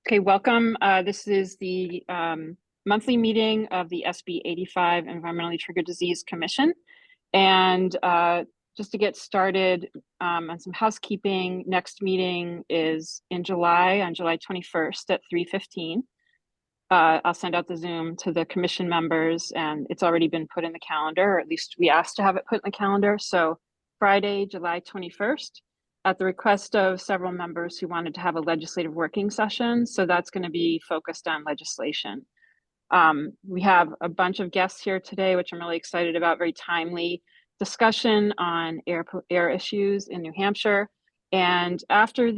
Okay, welcome. This is the monthly meeting of the SB85 Environmentally Triggered Disease Commission. And just to get started on some housekeeping, next meeting is in July, on July 21st at 3:15. I'll send out the Zoom to the commission members, and it's already been put in the calendar, or at least we asked to have it put in the calendar. So Friday, July 21st, at the request of several members who wanted to have a legislative working session. So that's going to be focused on legislation. We have a bunch of guests here today, which I'm really excited about, very timely discussion on air issues in New Hampshire. And after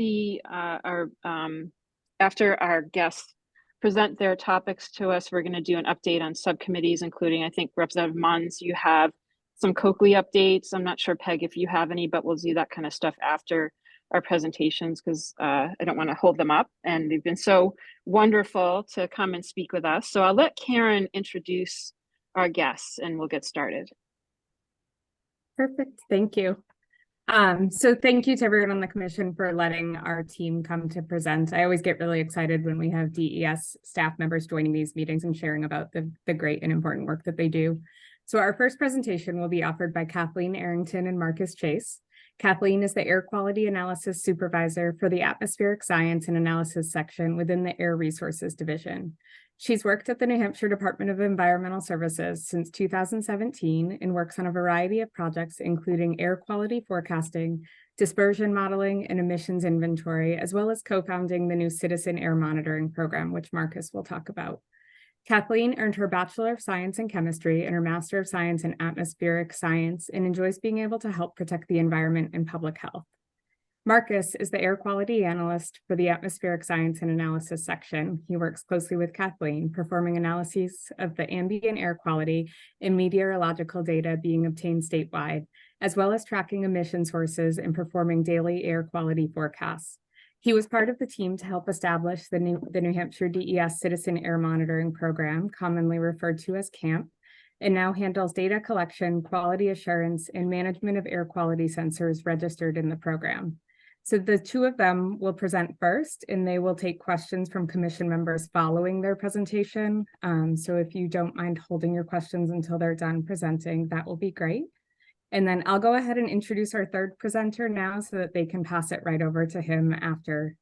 after our guests present their topics to us, we're going to do an update on subcommittees, including, I think, Representative Munns, you have some Coakley updates. I'm not sure, Peg, if you have any, but we'll do that kind of stuff after our presentations because I don't want to hold them up. And they've been so wonderful to come and speak with us. So I'll let Karen introduce our guests and we'll get started. Perfect. Thank you. So thank you to everyone on the commission for letting our team come to present. I always get really excited when we have DES staff members joining these meetings and sharing about the great and important work that they do. So our first presentation will be offered by Kathleen Arrington and Marcus Chase. Kathleen is the Air Quality Analysis Supervisor for the Atmospheric Science and Analysis section within the Air Resources Division. She's worked at the New Hampshire Department of Environmental Services since 2017 and works on a variety of projects, including air quality forecasting, dispersion modeling, and emissions inventory, as well as co-founding the new Citizen Air Monitoring Program, which Marcus will talk about. Kathleen earned her Bachelor of Science in Chemistry and her Master of Science in Atmospheric Science and enjoys being able to help protect the environment and public health. Marcus is the Air Quality Analyst for the Atmospheric Science and Analysis section. He works closely with Kathleen, performing analyses of the ambient air quality and meteorological data being obtained statewide, as well as tracking emission sources and performing daily air quality forecasts. He was part of the team to help establish the New Hampshire DES Citizen Air Monitoring Program, commonly referred to as CAMP, and now handles data collection, quality assurance, and management of air quality sensors registered in the program. So the two of them will present first, and they will take questions from commission members following their presentation. So if you don't mind holding your questions until they're done presenting, that will be great. And then I'll go ahead and introduce our third presenter now so that they can pass it right over to him after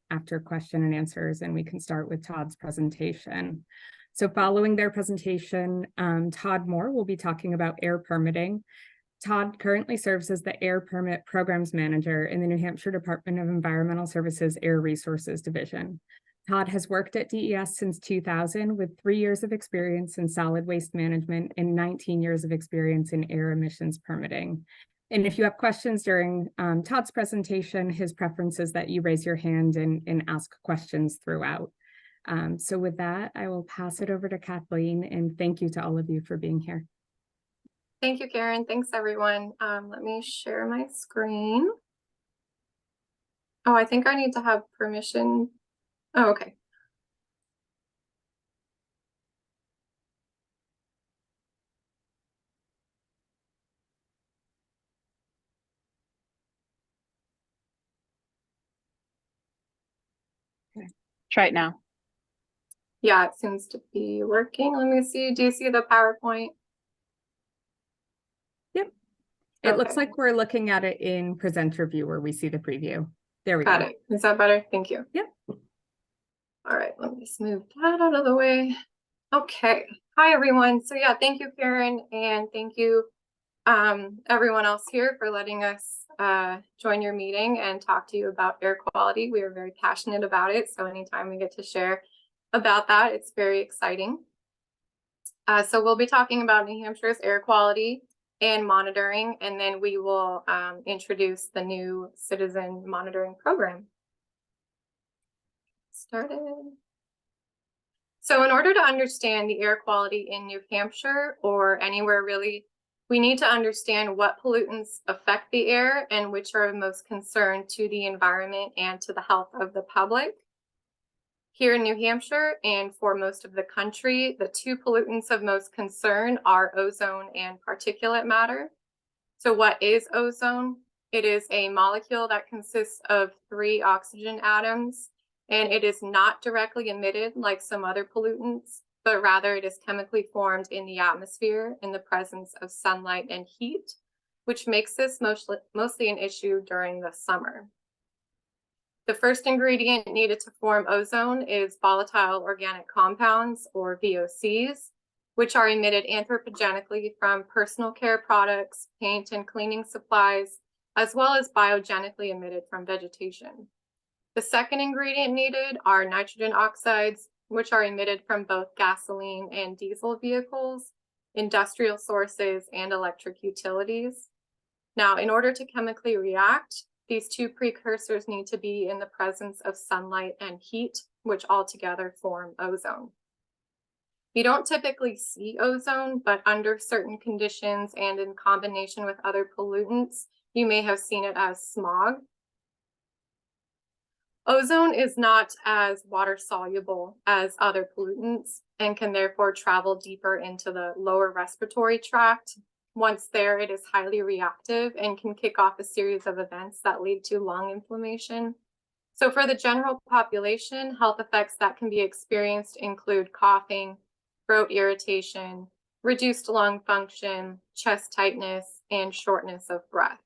question and answers, and we can start with Todd's presentation. So following their presentation, Todd Moore will be talking about air permitting. Todd currently serves as the Air Permit Programs Manager in the New Hampshire Department of Environmental Services Air Resources Division. Todd has worked at DES since 2000 with 3 years of experience in solid waste management and 19 years of experience in air emissions permitting. And if you have questions during Todd's presentation, his preference is that you raise your hand and ask questions throughout. So with that, I will pass it over to Kathleen, and thank you to all of you for being here. Thank you, Karen. Thanks, everyone. Let me share my screen. Oh, I think I need to have permission. Oh, okay. Okay. Try it now. Yeah, it seems to be working. Let me see. Do you see the PowerPoint? Yep. It looks like we're looking at it in presenter view where we see the preview. There we go. Got it. Is that better? Thank you. Yep. All right, let me just move that out of the way. Okay. Hi, everyone. So yeah, thank you, Karen, and thank you everyone else here for letting us join your meeting and talk to you about air quality. We are very passionate about it, so anytime we get to share about that, it's very exciting. So we'll be talking about New Hampshire's air quality and monitoring, and then we will introduce the new Citizen Monitoring Program. Started. So in order to understand the air quality in New Hampshire or anywhere really, we need to understand what pollutants affect the air and which are of most concern to the environment and to the health of the public. Here in New Hampshire and for most of the country, the two pollutants of most concern are ozone and particulate matter. So what is ozone? It is a molecule that consists of 3 oxygen atoms and it is not directly emitted like some other pollutants, but rather it is chemically formed in the atmosphere in the presence of sunlight and heat, which makes this mostly an issue during the summer. The first ingredient needed to form ozone is volatile organic compounds, or VOCs, which are emitted anthropogenically from personal care products, paint and cleaning supplies, as well as biogenically emitted from vegetation. The second ingredient needed are nitrogen oxides, which are emitted from both gasoline and diesel vehicles, industrial sources, and electric utilities. Now, in order to chemically react, these two precursors need to be in the presence of sunlight and heat, which altogether form ozone. You don't typically see ozone, but under certain conditions and in combination with other pollutants, you may have seen it as smog. Ozone is not as water soluble as other pollutants and can therefore travel deeper into the lower respiratory tract. Once there, it is highly reactive and can kick off a series of events that lead to lung inflammation. So for the general population, health effects that can be experienced include coughing, throat irritation, reduced lung function, chest tightness, and shortness of breath.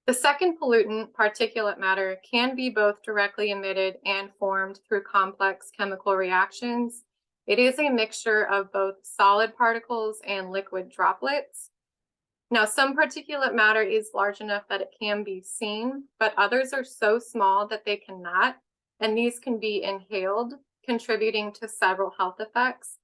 The second pollutant, particulate matter, can be both directly emitted and formed through complex chemical reactions. It is a mixture of both solid particles and liquid droplets. Now, some particulate matter is large enough that it can be seen, but others are so small that they cannot, and these can be inhaled, contributing to several health effects.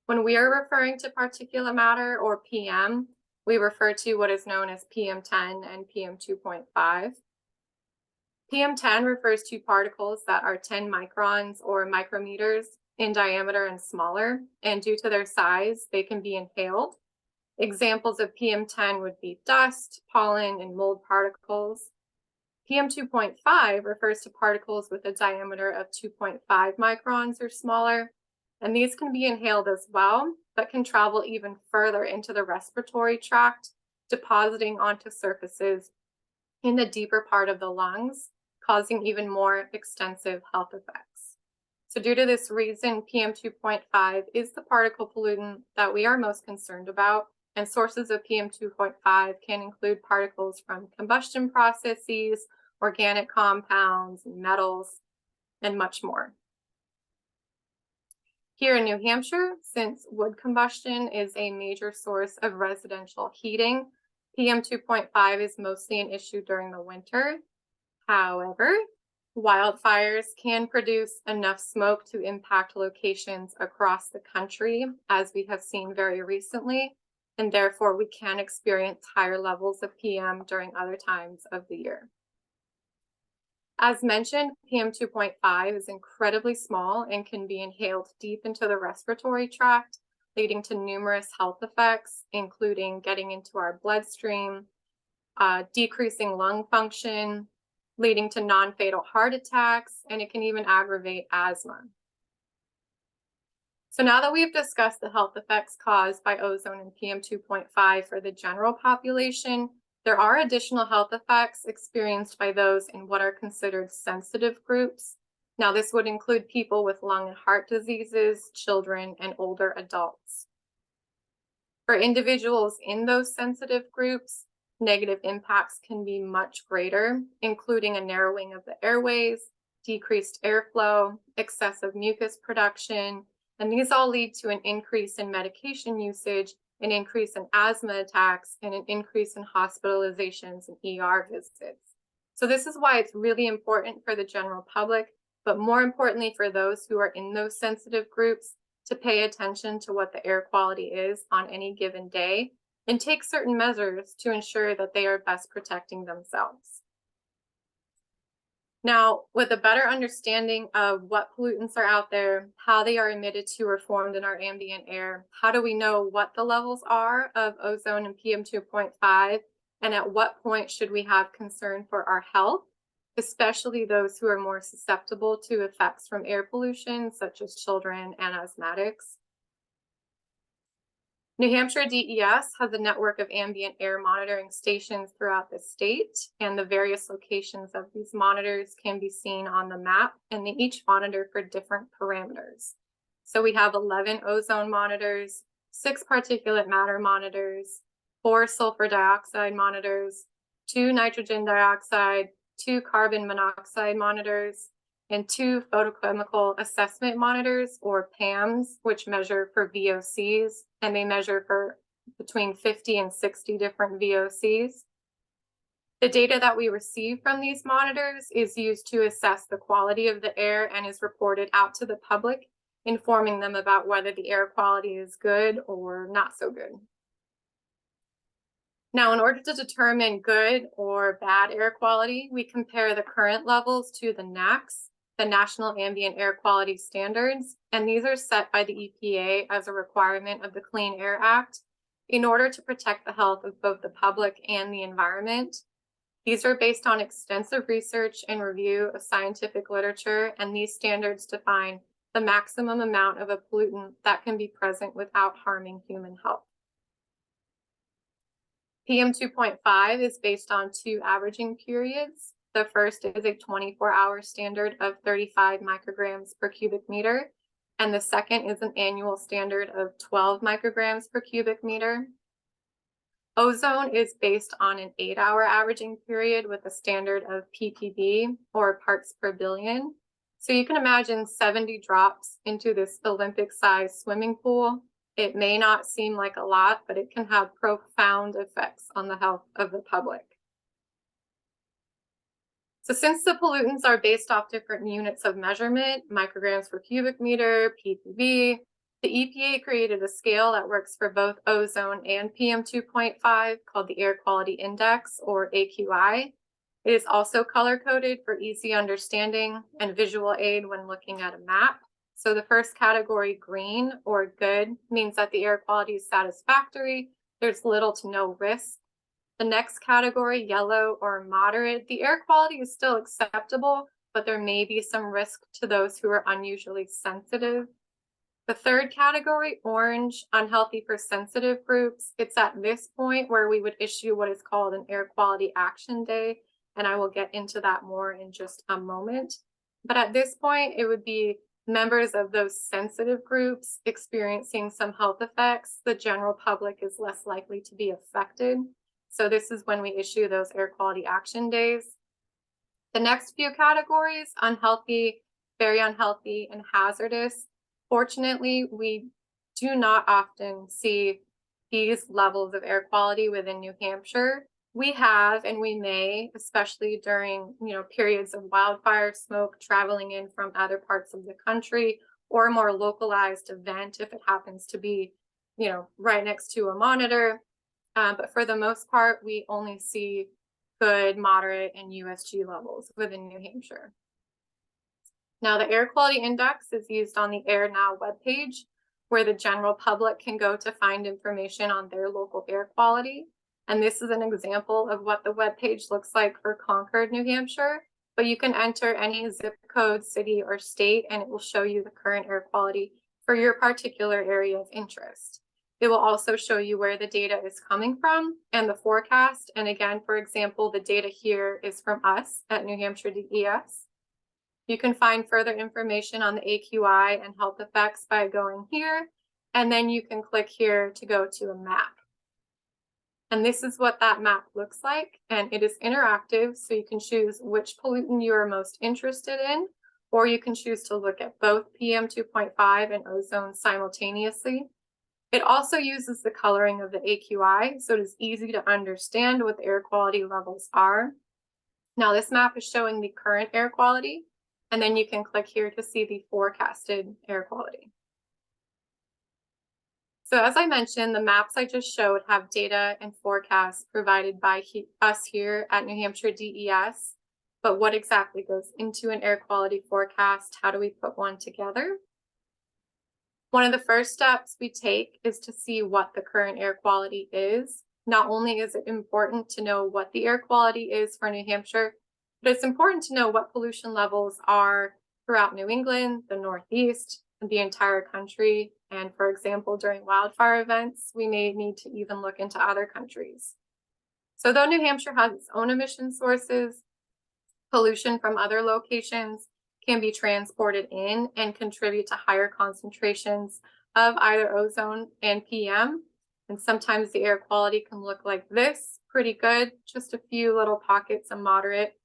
When we are referring to particulate matter, or PM, we refer to what is known as PM10 and PM2.5. PM10 refers to particles that are 10 microns or micrometers in diameter and smaller, and due to their size, they can be inhaled. Examples of PM10 would be dust, pollen, and mold particles. PM2.5 refers to particles with a diameter of 2.5 microns or smaller, and these can be inhaled as well, but can travel even further into the respiratory tract, depositing onto surfaces in the deeper part of the lungs, causing even more extensive health effects. So due to this reason, PM2.5 is the particle pollutant that we are most concerned about, and sources of PM2.5 can include particles from combustion processes, organic compounds, metals, and much more. Here in New Hampshire, since wood combustion is a major source of residential heating, PM2.5 is mostly an issue during the winter. However, wildfires can produce enough smoke to impact locations across the country, as we have seen very recently, and therefore we can experience higher levels of PM during other times of the year. As mentioned, PM2.5 is incredibly small and can be inhaled deep into the respiratory tract, leading to numerous health effects, including getting into our bloodstream, decreasing lung function, leading to non-fatal heart attacks, and it can even aggravate asthma. So now that we've discussed the health effects caused by ozone and PM2.5 for the general population, there are additional health effects experienced by those in what are considered sensitive groups. Now, this would include people with lung and heart diseases, children, and older adults. For individuals in those sensitive groups, negative impacts can be much greater, including a narrowing of the airways, decreased airflow, excessive mucus production, and these all lead to an increase in medication usage, an increase in asthma attacks, and an increase in hospitalizations and ER visits. So this is why it's really important for the general public, but more importantly for those who are in those sensitive groups, to pay attention to what the air quality is on any given day and take certain measures to ensure that they are best protecting themselves. Now, with a better understanding of what pollutants are out there, how they are emitted to or formed in our ambient air, how do we know what the levels are of ozone and PM2.5, and at what point should we have concern for our health, especially those who are more susceptible to effects from air pollution, such as children and asthmatics? New Hampshire DES has a network of ambient air monitoring stations throughout the state, and the various locations of these monitors can be seen on the map, and they each monitor for different parameters. So we have 11 ozone monitors, 6 particulate matter monitors, 4 sulfur dioxide monitors, 2 nitrogen dioxide, 2 carbon monoxide monitors, and 2 photochemical assessment monitors, or PAMs, which measure for VOCs, and they measure for between 50 and 60 different VOCs. The data that we receive from these monitors is used to assess the quality of the air and is reported out to the public, informing them about whether the air quality is good or not so good. Now, in order to determine good or bad air quality, we compare the current levels to the NAAQS, the National Ambient Air Quality Standards, and these are set by the EPA as a requirement of the Clean Air Act in order to protect the health of both the public and the environment. These are based on extensive research and review of scientific literature, and these standards define the maximum amount of a pollutant that can be present without harming human health. PM 2.5 is based on 2 averaging periods. The first is a 24-hour standard of 35 micrograms per cubic meter, and the second is an annual standard of 12 micrograms per cubic meter. Ozone is based on an 8-hour averaging period with a standard of ppb, or parts per billion. So you can imagine 70 drops into this Olympic-sized swimming pool. It may not seem like a lot, but it can have profound effects on the health of the public. So since the pollutants are based off different units of measurement, micrograms per cubic meter, ppb, the EPA created a scale that works for both ozone and PM 2.5 called the Air Quality Index, or AQI. It is also color-coded for easy understanding and visual aid when looking at a map. So the first category, green or good, means that the air quality is satisfactory. There's little to no risk. The next category, yellow or moderate, the air quality is still acceptable, but there may be some risk to those who are unusually sensitive. The third category, orange, unhealthy for sensitive groups. It's at this point where we would issue what is called an air quality action day, and I will get into that more in just a moment. But at this point, it would be members of those sensitive groups experiencing some health effects. The general public is less likely to be affected. So this is when we issue those air quality action days. The next few categories, unhealthy, very unhealthy, and hazardous. Fortunately, we do not often see these levels of air quality within New Hampshire. We have, and we may, especially during periods of wildfire smoke traveling in from other parts of the country, or a more localized event if it happens to be right next to a monitor. But for the most part, we only see good, moderate, and USG levels within New Hampshire. Now, the Air Quality Index is used on the Air Now webpage, where the general public can go to find information on their local air quality. And this is an example of what the webpage looks like for Concord, New Hampshire. But you can enter any zip code, city, or state, and it will show you the current air quality for your particular area of interest. It will also show you where the data is coming from and the forecast. And again, for example, the data here is from us at New Hampshire DES. You can find further information on the AQI and health effects by going here, and then you can click here to go to a map. And this is what that map looks like, and it is interactive, so you can choose which pollutant you are most interested in, or you can choose to look at both PM 2.5 and ozone simultaneously. It also uses the coloring of the AQI, so it is easy to understand what the air quality levels are. Now, this map is showing the current air quality, and then you can click here to see the forecasted air quality. So as I mentioned, the maps I just showed have data and forecasts provided by us here at New Hampshire DES. But what exactly goes into an air quality forecast? How do we put one together? One of the first steps we take is to see what the current air quality is. Not only is it important to know what the air quality is for New Hampshire, but it's important to know what pollution levels are throughout New England, the Northeast, the entire country, And for example, during wildfire events, we may need to even look into other countries. So though New Hampshire has its own emission sources, pollution from other locations can be transported in and contribute to higher concentrations of either ozone and PM. And sometimes the air quality can look like this, pretty good, just a few little pockets of moderate,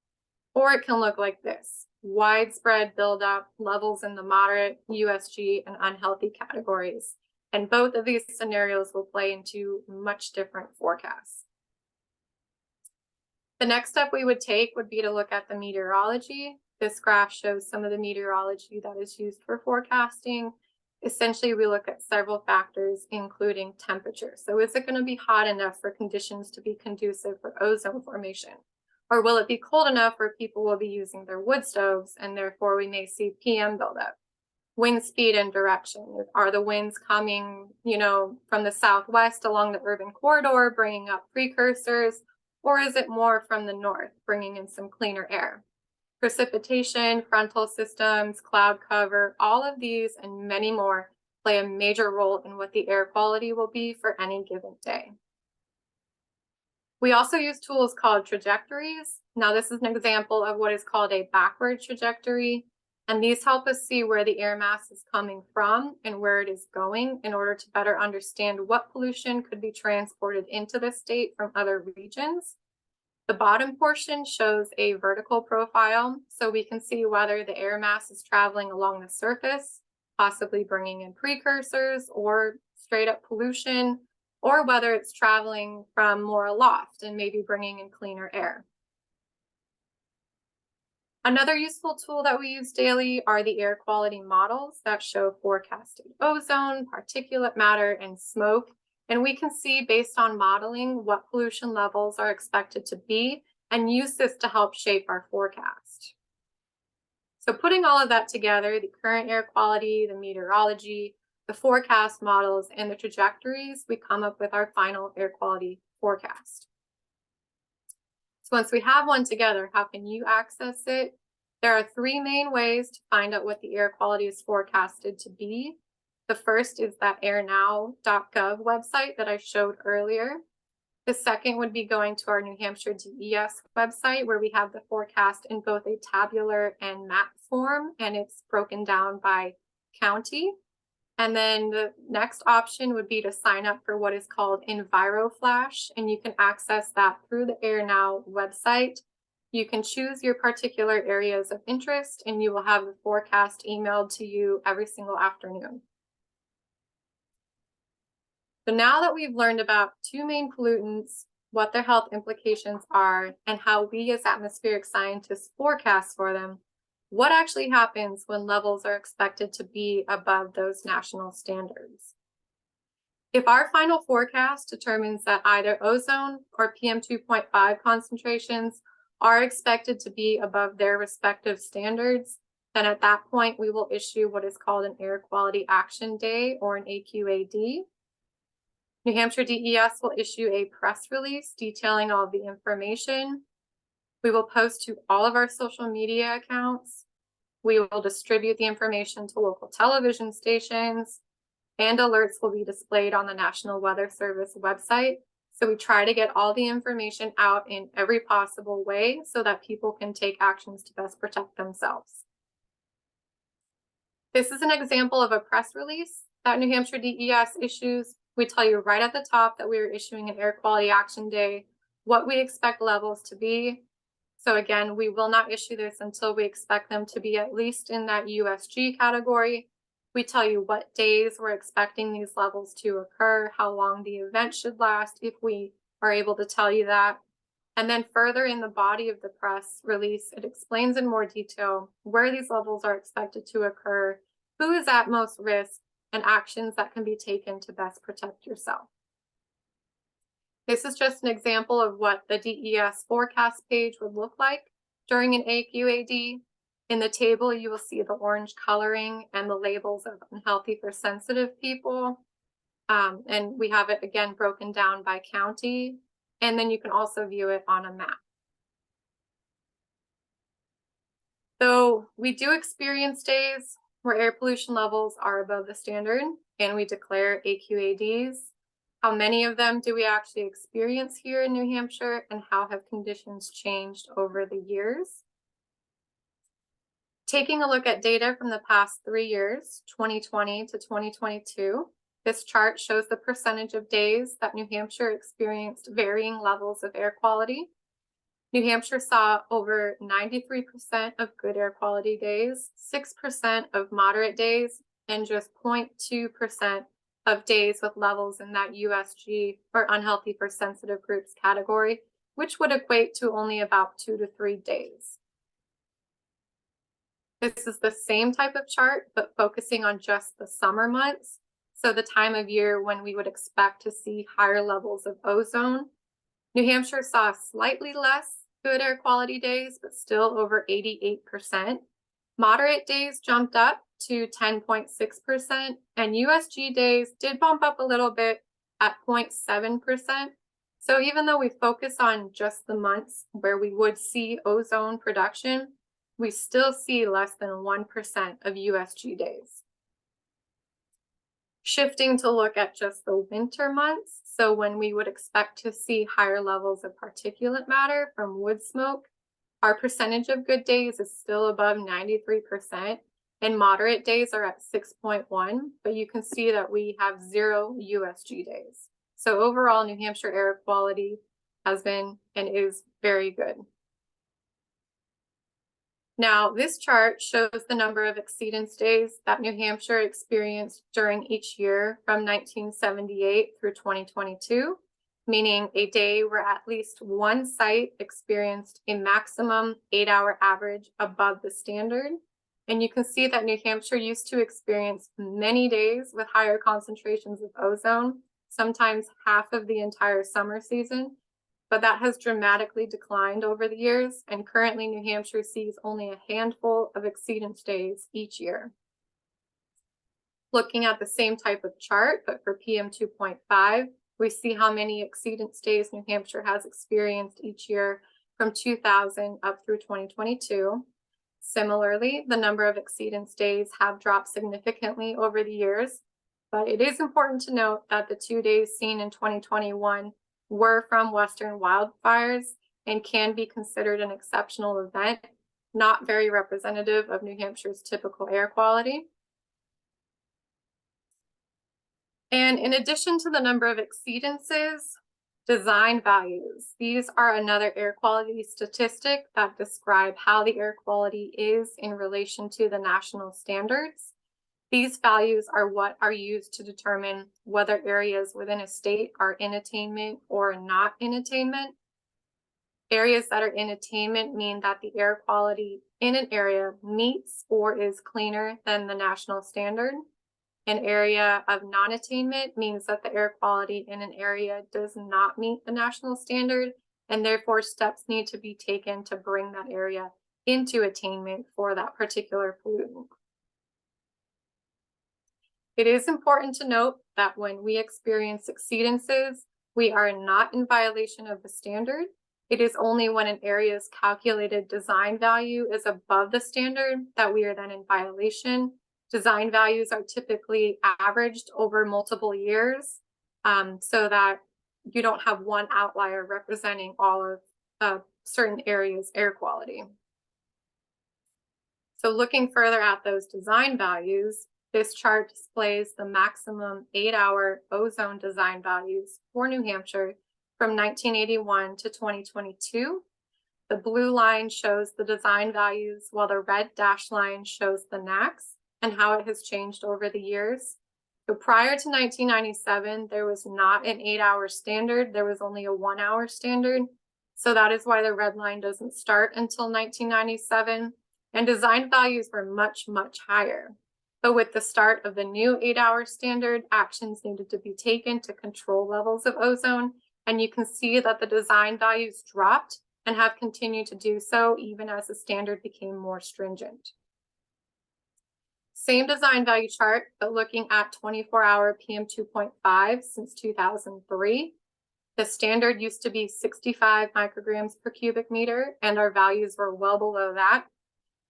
or it can look like this, widespread buildup, levels in the moderate, USG, and unhealthy categories. And both of these scenarios will play into much different forecasts. The next step we would take would be to look at the meteorology. This graph shows some of the meteorology that is used for forecasting. Essentially, we look at several factors, including temperature. So is it going to be hot enough for conditions to be conducive for ozone formation? Or will it be cold enough where people will be using their wood stoves, and therefore we may see PM buildup? Wind speed and direction. Are the winds coming, from the southwest along the urban corridor, bringing up precursors? Or is it more from the north, bringing in some cleaner air? Precipitation, frontal systems, cloud cover, all of these and many more play a major role in what the air quality will be for any given day. We also use tools called trajectories. Now, this is an example of what is called a backward trajectory, and these help us see where the air mass is coming from and where it is going in order to better understand what pollution could be transported into the state from other regions. The bottom portion shows a vertical profile, so we can see whether the air mass is traveling along the surface, possibly bringing in precursors or straight up pollution, or whether it's traveling from more aloft and maybe bringing in cleaner air. Another useful tool that we use daily are the air quality models that show forecasted ozone, particulate matter, and smoke. And we can see based on modeling what pollution levels are expected to be and use this to help shape our forecast. So putting all of that together, the current air quality, the meteorology, the forecast models, and the trajectories, we come up with our final air quality forecast. So once we have one together, how can you access it? There are three main ways to find out what the air quality is forecasted to be. The first is that airnow.gov website that I showed earlier. The second would be going to our New Hampshire DES website, where we have the forecast in both a tabular and map form, and it's broken down by county. And then the next option would be to sign up for what is called EnviroFlash, and you can access that through the AirNow website. You can choose your particular areas of interest, and you will have the forecast emailed to you every single afternoon. So now that we've learned about two main pollutants, what their health implications are, and how we as atmospheric scientists forecast for them, what actually happens when levels are expected to be above those national standards? If our final forecast determines that either ozone or PM 2.5 concentrations are expected to be above their respective standards, then at that point we will issue what is called an Air Quality Action Day, or an AQAD. New Hampshire DES will issue a press release detailing all of the information. We will post to all of our social media accounts. We will distribute the information to local television stations, and alerts will be displayed on the National Weather Service website. So we try to get all the information out in every possible way so that people can take actions to best protect themselves. This is an example of a press release that New Hampshire DES issues. We tell you right at the top that we are issuing an Air Quality Action Day, what we expect levels to be. So again, we will not issue this until we expect them to be at least in that USG category. We tell you what days we're expecting these levels to occur, how long the event should last, if we are able to tell you that. And then further in the body of the press release, it explains in more detail where these levels are expected to occur, who is at most risk, and actions that can be taken to best protect yourself. This is just an example of what the DES forecast page would look like during an AQAD. In the table, you will see the orange coloring and the labels of unhealthy for sensitive people. And we have it again broken down by county. And then you can also view it on a map. So we do experience days where air pollution levels are above the standard. and we declare AQADs. How many of them do we actually experience here in New Hampshire, and how have conditions changed over the years? Taking a look at data from the past 3 years, 2020 to 2022, this chart shows the percentage of days that New Hampshire experienced varying levels of air quality. New Hampshire saw over 93% of good air quality days, 6% of moderate days, and just 0.2% of days with levels in that USG or unhealthy for sensitive groups category, which would equate to only about 2 to 3 days. This is the same type of chart, but focusing on just the summer months. So the time of year when we would expect to see higher levels of ozone. New Hampshire saw slightly less good air quality days, but still over 88%. Moderate days jumped up to 10.6%, and USG days did bump up a little bit at 0.7%. So even though we focus on just the months where we would see ozone production, we still see less than 1% of USG days. Shifting to look at just the winter months, so when we would expect to see higher levels of particulate matter from wood smoke, our percentage of good days is still above 93%, and moderate days are at 6.1, but you can see that we have 0 USG days. So overall, New Hampshire air quality has been and is very good. Now, this chart shows the number of exceedance days that New Hampshire experienced during each year from 1978 through 2022, meaning a day where at least one site experienced a maximum 8-hour average above the standard. And you can see that New Hampshire used to experience many days with higher concentrations of ozone, sometimes half of the entire summer season. But that has dramatically declined over the years, and currently New Hampshire sees only a handful of exceedance days each year. Looking at the same type of chart, but for PM 2.5, we see how many exceedance days New Hampshire has experienced each year from 2000 up through 2022. Similarly, the number of exceedance days have dropped significantly over the years, but it is important to note that the 2 days seen in 2021 were from Western wildfires and can be considered an exceptional event, not very representative of New Hampshire's typical air quality. And in addition to the number of exceedances, design values. These are another air quality statistic that describe how the air quality is in relation to the national standards. These values are what are used to determine whether areas within a state are in attainment or not in attainment. Areas that are in attainment mean that the air quality in an area meets or is cleaner than the national standard. An area of non-attainment means that the air quality in an area does not meet the national standard, and therefore steps need to be taken to bring that area into attainment for that particular pollutant. It is important to note that when we experience exceedances, we are not in violation of the standard. It is only when an area's calculated design value is above the standard that we are then in violation. Design values are typically averaged over multiple years, so that you don't have one outlier representing all of certain areas' air quality. So looking further at those design values, this chart displays the maximum 8-hour ozone design values for New Hampshire from 1981 to 2022. The blue line shows the design values, while the red dashed line shows the NAAQS and how it has changed over the years. So prior to 1997, there was not an 8-hour standard. There was only a 1-hour standard. So that is why the red line doesn't start until 1997. And design values were much, much higher. But with the start of the new 8-hour standard, actions needed to be taken to control levels of ozone. And you can see that the design values dropped and have continued to do so even as the standard became more stringent. Same design value chart, but looking at 24-hour PM 2.5 since 2003. The standard used to be 65 micrograms per cubic meter, and our values were well below that.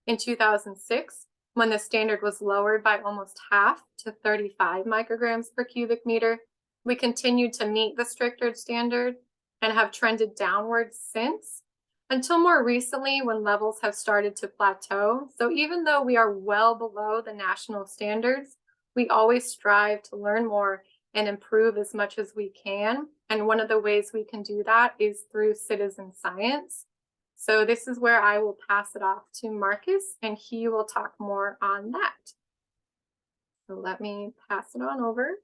In 2006, when the standard was lowered by almost half to 35 micrograms per cubic meter. We continued to meet the stricter standard and have trended downward since, until more recently when levels have started to plateau. So even though we are well below the national standards, we always strive to learn more and improve as much as we can. And one of the ways we can do that is through citizen science. So this is where I will pass it off to Marcus, and he will talk more on that. So let me pass it on over.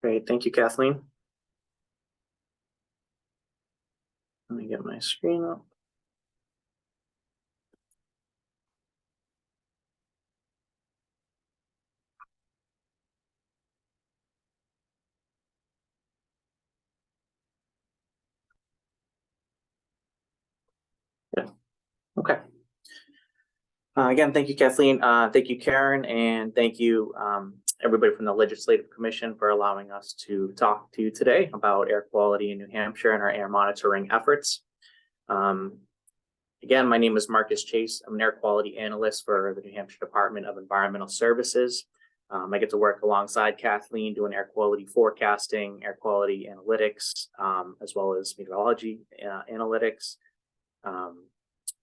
Great, thank you, Kathleen. Let me get my screen up. Yeah, okay. Again, thank you, Kathleen. Thank you, Karen, and thank you, everybody from the Legislative Commission for allowing us to talk to you today about air quality in New Hampshire and our air monitoring efforts. Again, my name is Marcus Chase. I'm an air quality analyst for the New Hampshire Department of Environmental Services. I get to work alongside Kathleen doing air quality forecasting, air quality analytics, as well as meteorology analytics.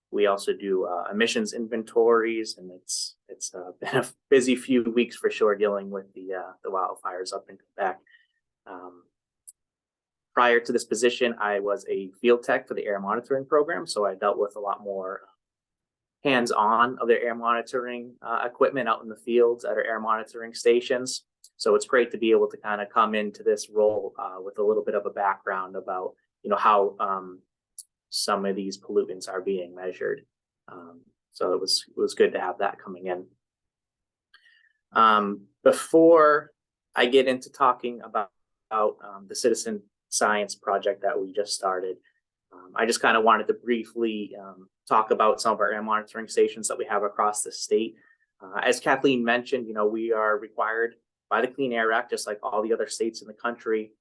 We also do emissions inventories, and it's been a busy few weeks for sure dealing with the wildfires up in Quebec. Prior to this position, I was a field tech for the air monitoring program, so I dealt with a lot more hands-on of their air monitoring equipment out in the fields at our air monitoring stations. So it's great to be able to kind of come into this role with a little bit of a background about how some of these pollutants are being measured. So it was good to have that coming in. Before I get into talking about the citizen science project that we just started, I just kind of wanted to briefly talk about some of our air monitoring stations that we have across the state. As Kathleen mentioned, we are required by the Clean Air Act, just like all the other states in the country,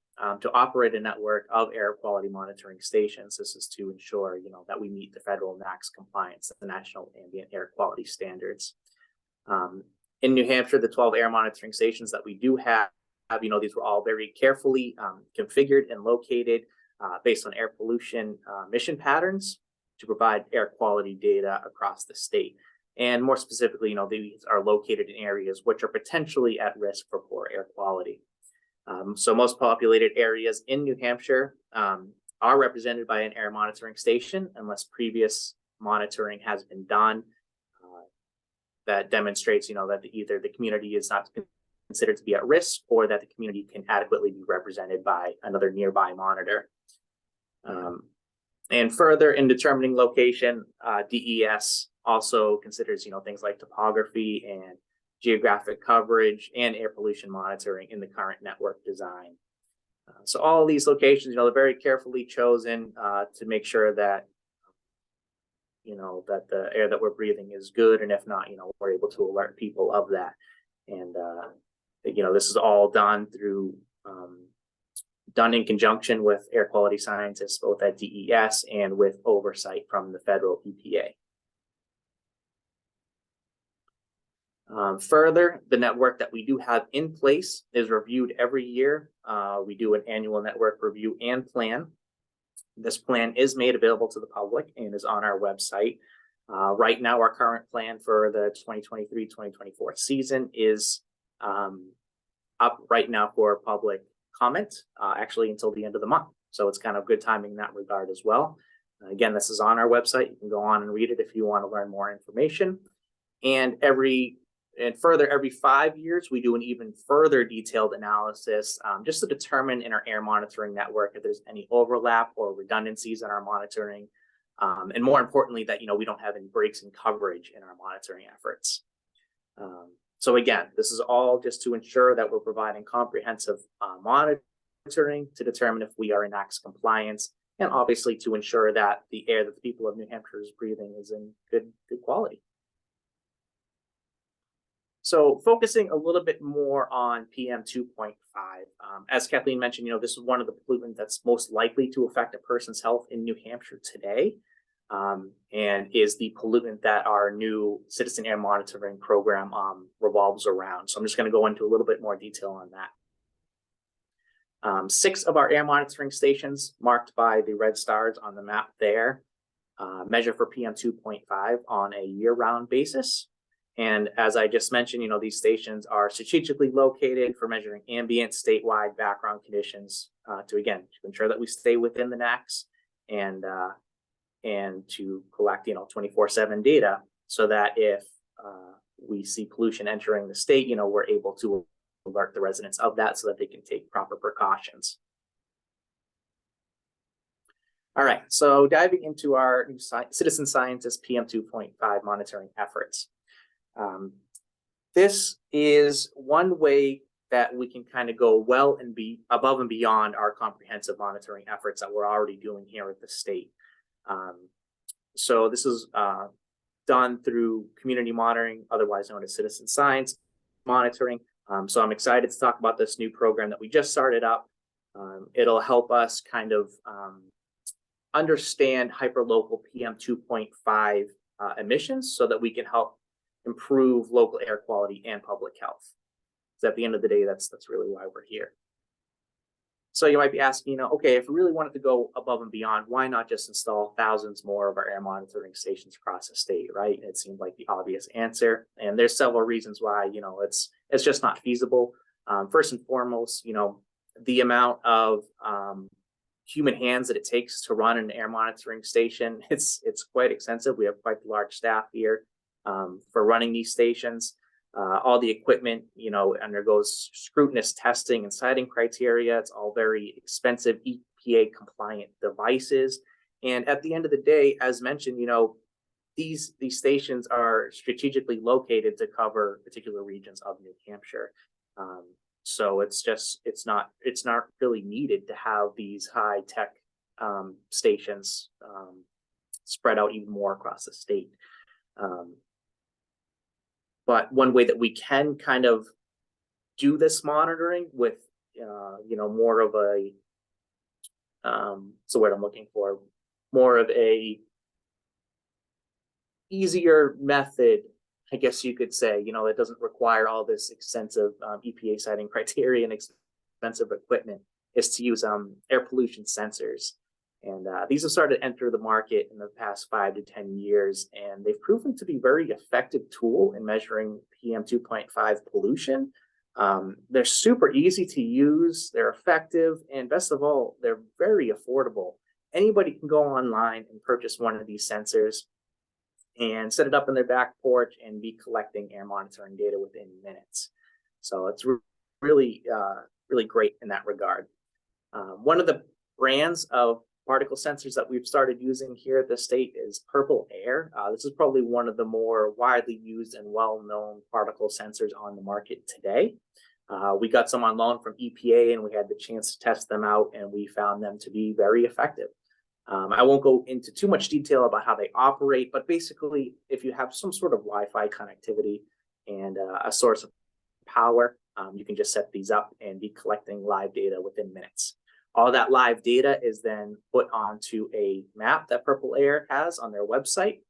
to operate a network of air quality monitoring stations. This is to ensure, that we meet the federal NAAQS compliance, the National Ambient Air Quality Standards. In New Hampshire, the 12 air monitoring stations that we do have, these were all very carefully configured and located based on air pollution emission patterns to provide air quality data across the state. And more specifically, these are located in areas which are potentially at risk for poor air quality. So most populated areas in New Hampshire are represented by an air monitoring station unless previous monitoring has been done that demonstrates, that either the community is not considered to be at risk or that the community can adequately be represented by another nearby monitor. And further, in determining location, DES also considers, things like topography and geographic coverage and air pollution monitoring in the current network design. So all of these locations, they're very carefully chosen to make sure that, that the air that we're breathing is good. And if not, we're able to alert people of that. And, this is all done done in conjunction with air quality scientists, both at DES and with oversight from the federal EPA. Further, the network that we do have in place is reviewed every year. We do an annual network review and plan. This plan is made available to the public and is on our website. Right now, our current plan for the 2023-2024 season is up right now for public comment, actually until the end of the month. So it's kind of good timing in that regard as well. Again, this is on our website. You can go on and read it if you want to learn more information. And every 5 years, we do an even further detailed analysis just to determine in our air monitoring network if there's any overlap or redundancies in our monitoring. And more importantly, that we don't have any breaks in coverage in our monitoring efforts. So again, this is all just to ensure that we're providing comprehensive monitoring to determine if we are in NAAQS compliance, and obviously to ensure that the air that the people of New Hampshire is breathing is in good quality. So focusing a little bit more on PM 2.5, as Kathleen mentioned, this is one of the pollutants that's most likely to affect a person's health in New Hampshire today, and is the pollutant that our new citizen air monitoring program revolves around. So I'm just going to go into a little bit more detail on that. 6 of our air monitoring stations, marked by the red stars on the map there, measure for PM 2.5 on a year-round basis. And as I just mentioned, these stations are strategically located for measuring ambient statewide background conditions to ensure that we stay within the NACs and to collect, 24/7 data so that if we see pollution entering the state, we're able to alert the residents of that so that they can take proper precautions. All right, so diving into our new citizen scientist PM 2.5 monitoring efforts. This is one way that we can kind of go well and be above and beyond our comprehensive monitoring efforts that we're already doing here at the state. So this is done through community monitoring, otherwise known as citizen science monitoring. So I'm excited to talk about this new program that we just started up. It'll help us kind of understand hyperlocal PM 2.5 emissions so that we can help improve local air quality and public health. So at the end of the day, that's really why we're here. So you might be asking, okay, if we really wanted to go above and beyond, why not just install thousands more of our air monitoring stations across the state, right? It seemed like the obvious answer, and there's several reasons why. It's just not feasible. First and foremost, the amount of human hands that it takes to run an air monitoring station, it's quite extensive. We have quite a large staff here for running these stations. All the equipment, undergoes scrutinous testing and siting criteria. It's all very expensive EPA compliant devices. And at the end of the day, as mentioned, these stations are strategically located to cover particular regions of New Hampshire. So it's not really needed to have these high tech stations spread out even more across the state. But one way that we can kind of do this monitoring with, more of a, so what I'm looking for, more of a easier method, I guess you could say, that doesn't require all this extensive EPA siting criteria and expensive equipment, is to use air pollution sensors. And these have started to enter the market in the past 5 to 10 years, and they've proven to be a very effective tool in measuring PM 2.5 pollution. They're super easy to use, they're effective, and best of all, they're very affordable. Anybody can go online and purchase one of these sensors and set it up in their back porch and be collecting air monitoring data within minutes. So it's really great in that regard. One of the brands of particle sensors that we've started using here at the state is Purple Air. This is probably one of the more widely used and well-known particle sensors on the market today. We got some on loan from EPA and we had the chance to test them out, and we found them to be very effective. I won't go into too much detail about how they operate, but basically, if you have some sort of Wi-Fi connectivity and a source of power, you can just set these up and be collecting live data within minutes. All that live data is then put onto a map that Purple Air has on their website.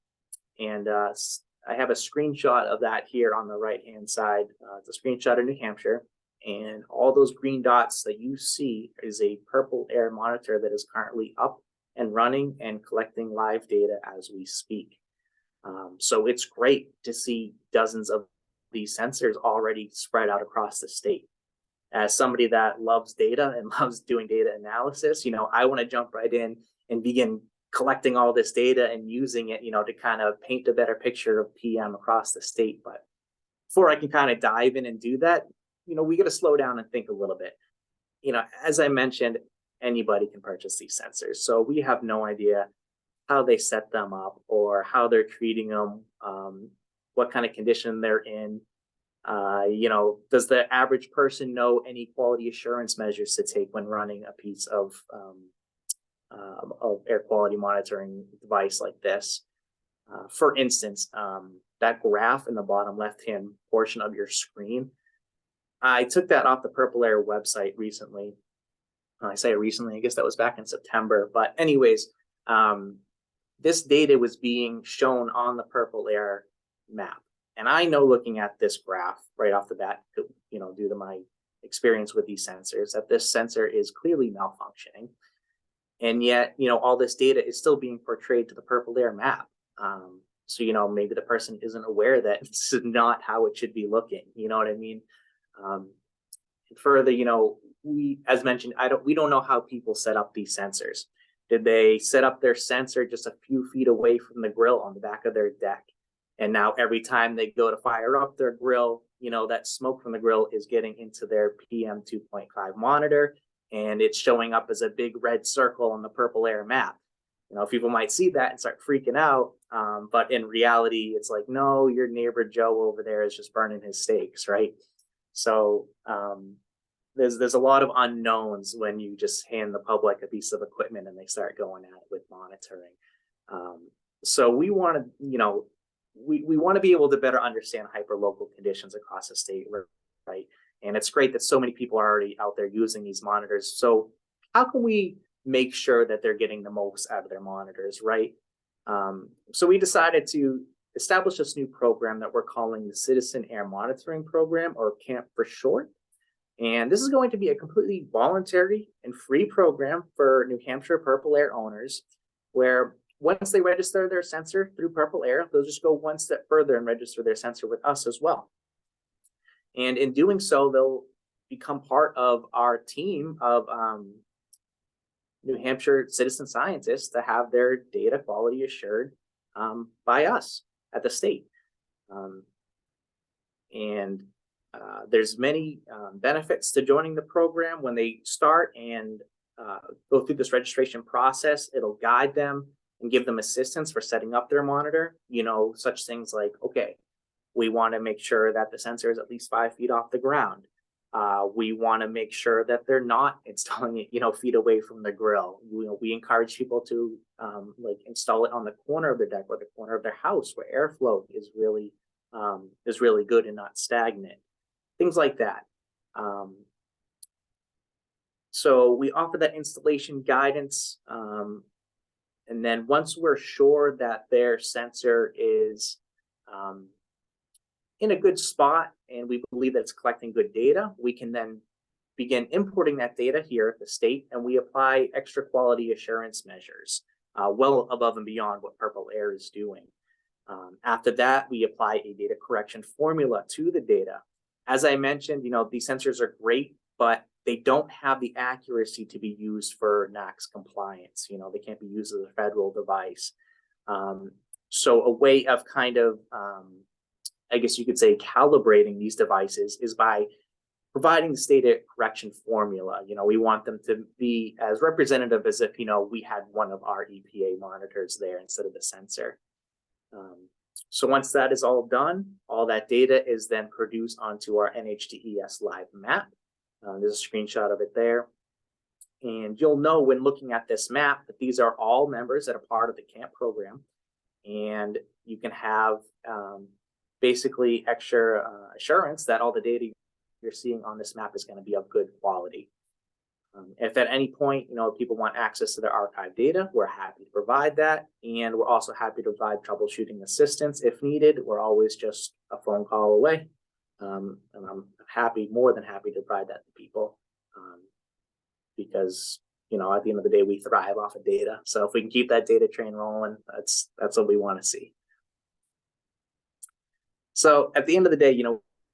And I have a screenshot of that here on the right-hand side. It's a screenshot of New Hampshire. And all those green dots that you see is a Purple Air monitor that is currently up and running and collecting live data as we speak. So it's great to see dozens of these sensors already spread out across the state. As somebody that loves data and loves doing data analysis, I want to jump right in and begin collecting all this data and using it, to kind of paint a better picture of PM across the state. But before I can kind of dive in and do that, we got to slow down and think a little bit. As I mentioned, anybody can purchase these sensors. So we have no idea how they set them up or how they're treating them, what kind of condition they're in. Does the average person know any quality assurance measures to take when running a piece of air quality monitoring device like this? For instance, that graph in the bottom left-hand portion of your screen, I took that off the Purple Air website recently. I say recently, I guess that was back in September. But anyways, this data was being shown on the Purple Air map. And I know, looking at this graph right off the bat, due to my experience with these sensors, that this sensor is clearly malfunctioning. And yet, all this data is still being portrayed to the Purple Air map. So, maybe the person isn't aware that this is not how it should be looking. You know what I mean? Further, we, as mentioned, we don't know how people set up these sensors. Did they set up their sensor just a few feet away from the grill on the back of their deck? And now every time they go to fire up their grill, that smoke from the grill is getting into their PM 2.5 monitor, and it's showing up as a big red circle on the Purple Air map. People might see that and start freaking out. But in reality, it's like, no, your neighbor Joe over there is just burning his steaks, right? So there's a lot of unknowns when you just hand the public a piece of equipment and they start going at it with monitoring. So we want to, we want to be able to better understand hyperlocal conditions across the state, right? And it's great that so many people are already out there using these monitors. So how can we make sure that they're getting the most out of their monitors, right? So we decided to establish this new program that we're calling the Citizen Air Monitoring Program, or CAMP for short. And this is going to be a completely voluntary and free program for New Hampshire Purple Air owners, where once they register their sensor through Purple Air, they'll just go one step further and register their sensor with us as well. And in doing so, they'll become part of our team of New Hampshire citizen scientists to have their data quality assured by us at the state. There's many benefits to joining the program. When they start and go through this registration process, it'll guide them and give them assistance for setting up their monitor. Such things like, okay, we want to make sure that the sensor is at least 5 feet off the ground. We want to make sure that they're not installing it, feet away from the grill. We encourage people to install it on the corner of the deck or the corner of their house where airflow is really good and not stagnant. Things like that. So we offer that installation guidance. And then once we're sure that their sensor is in a good spot and we believe that it's collecting good data, we can then begin importing that data here at the state, and we apply extra quality assurance measures well above and beyond what Purple Air is doing. After that, we apply a data correction formula to the data. As I mentioned, these sensors are great, but they don't have the accuracy to be used for NAAQS compliance. They can't be used as a federal device. So a way of kind of, I guess you could say, calibrating these devices is by providing the data correction formula. We want them to be as representative as if, we had one of our EPA monitors there instead of the sensor. So once that is all done, all that data is then produced onto our NHDES live map. There's a screenshot of it there. And you'll know when looking at this map that these are all members that are part of the CAMP program. And you can have basically extra assurance that all the data you're seeing on this map is going to be of good quality. If at any point, people want access to their archive data, we're happy to provide that. And we're also happy to provide troubleshooting assistance if needed. We're always just a phone call away. And I'm more than happy to provide that to people because, at the end of the day, we thrive off of data. So if we can keep that data train rolling, that's what we want to see. So at the end of the day,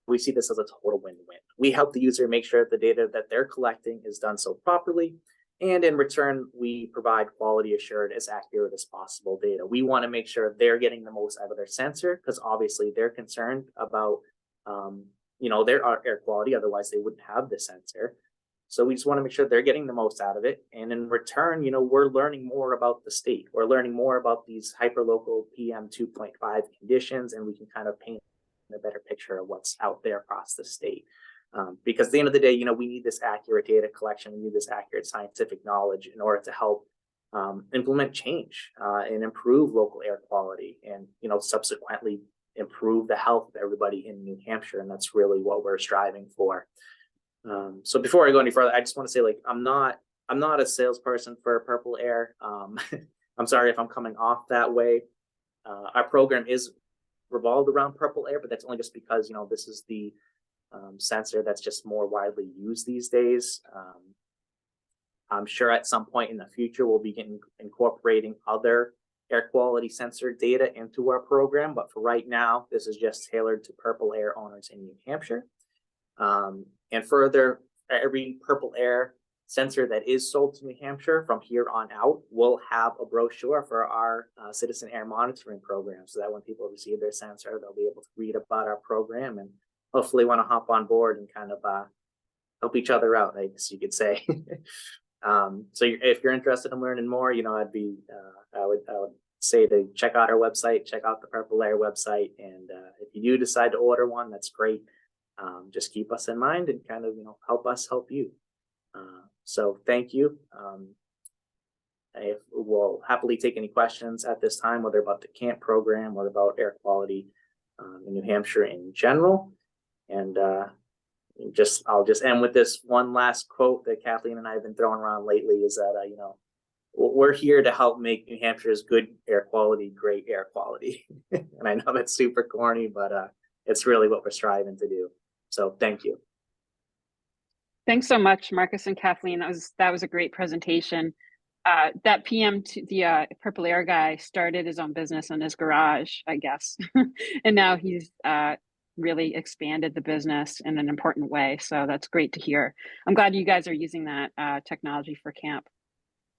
we see this as a total win-win. We help the user make sure the data that they're collecting is done so properly. And in return, we provide quality assured, as accurate as possible data. We want to make sure they're getting the most out of their sensor because obviously they're concerned about, their air quality. Otherwise, they wouldn't have the sensor. So we just want to make sure they're getting the most out of it. And in return, we're learning more about the state. We're learning more about these hyperlocal PM 2.5 conditions, and we can kind of paint a better picture of what's out there across the state. Because at the end of the day, we need this accurate data collection. We need this accurate scientific knowledge in order to help implement change and improve local air quality and, subsequently improve the health of everybody in New Hampshire, and that's really what we're striving for. So before I go any further, I just want to say, like, I'm not a salesperson for Purple Air. I'm sorry if I'm coming off that way. Our program is revolved around Purple Air, but that's only just because, you know, this is the sensor that's just more widely used these days. I'm sure at some point in the future we'll be incorporating other air quality sensor data into our program, but for right now, this is just tailored to Purple Air owners in New Hampshire. And further, every Purple Air sensor that is sold to New Hampshire from here on out will have a brochure for our citizen air monitoring program, so that when people receive their sensor, they'll be able to read about our program and hopefully want to hop on board and kind of help each other out, I guess you could say. So if you're interested in learning more, you know, I would say to check out our website, check out the Purple Air website, and if you do decide to order one, that's great. Just keep us in mind and kind of, you know, help us help you. So thank you. I will happily take any questions at this time, whether about the camp program or about air quality in New Hampshire in general. And I'll just end with this one last quote that Kathleen and I have been throwing around lately, is that, you know, we're here to help make New Hampshire's good air quality great air quality. And I know that's super corny, but it's really what we're striving to do. So thank you. Thanks so much, Marcus and Kathleen. That was a great presentation. That PM, the Purple Air guy, started his own business in his garage, I guess, and now he's really expanded the business in an important way. So that's great to hear. I'm glad you guys are using that technology for camp.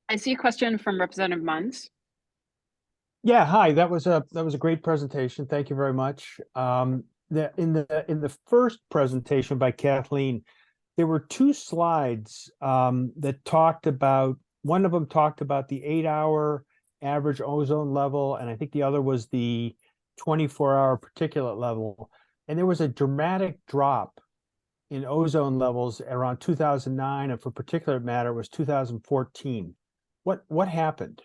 I see a question from Representative Munns. Yeah, hi. That was a great presentation. Thank you very much. In the first presentation by Kathleen, there were two slides that talked about. One of them talked about the 8-hour average ozone level, and I think the other was the 24-hour particulate level. And there was a dramatic drop in ozone levels around 2009, and for particulate matter, it was 2014. What happened?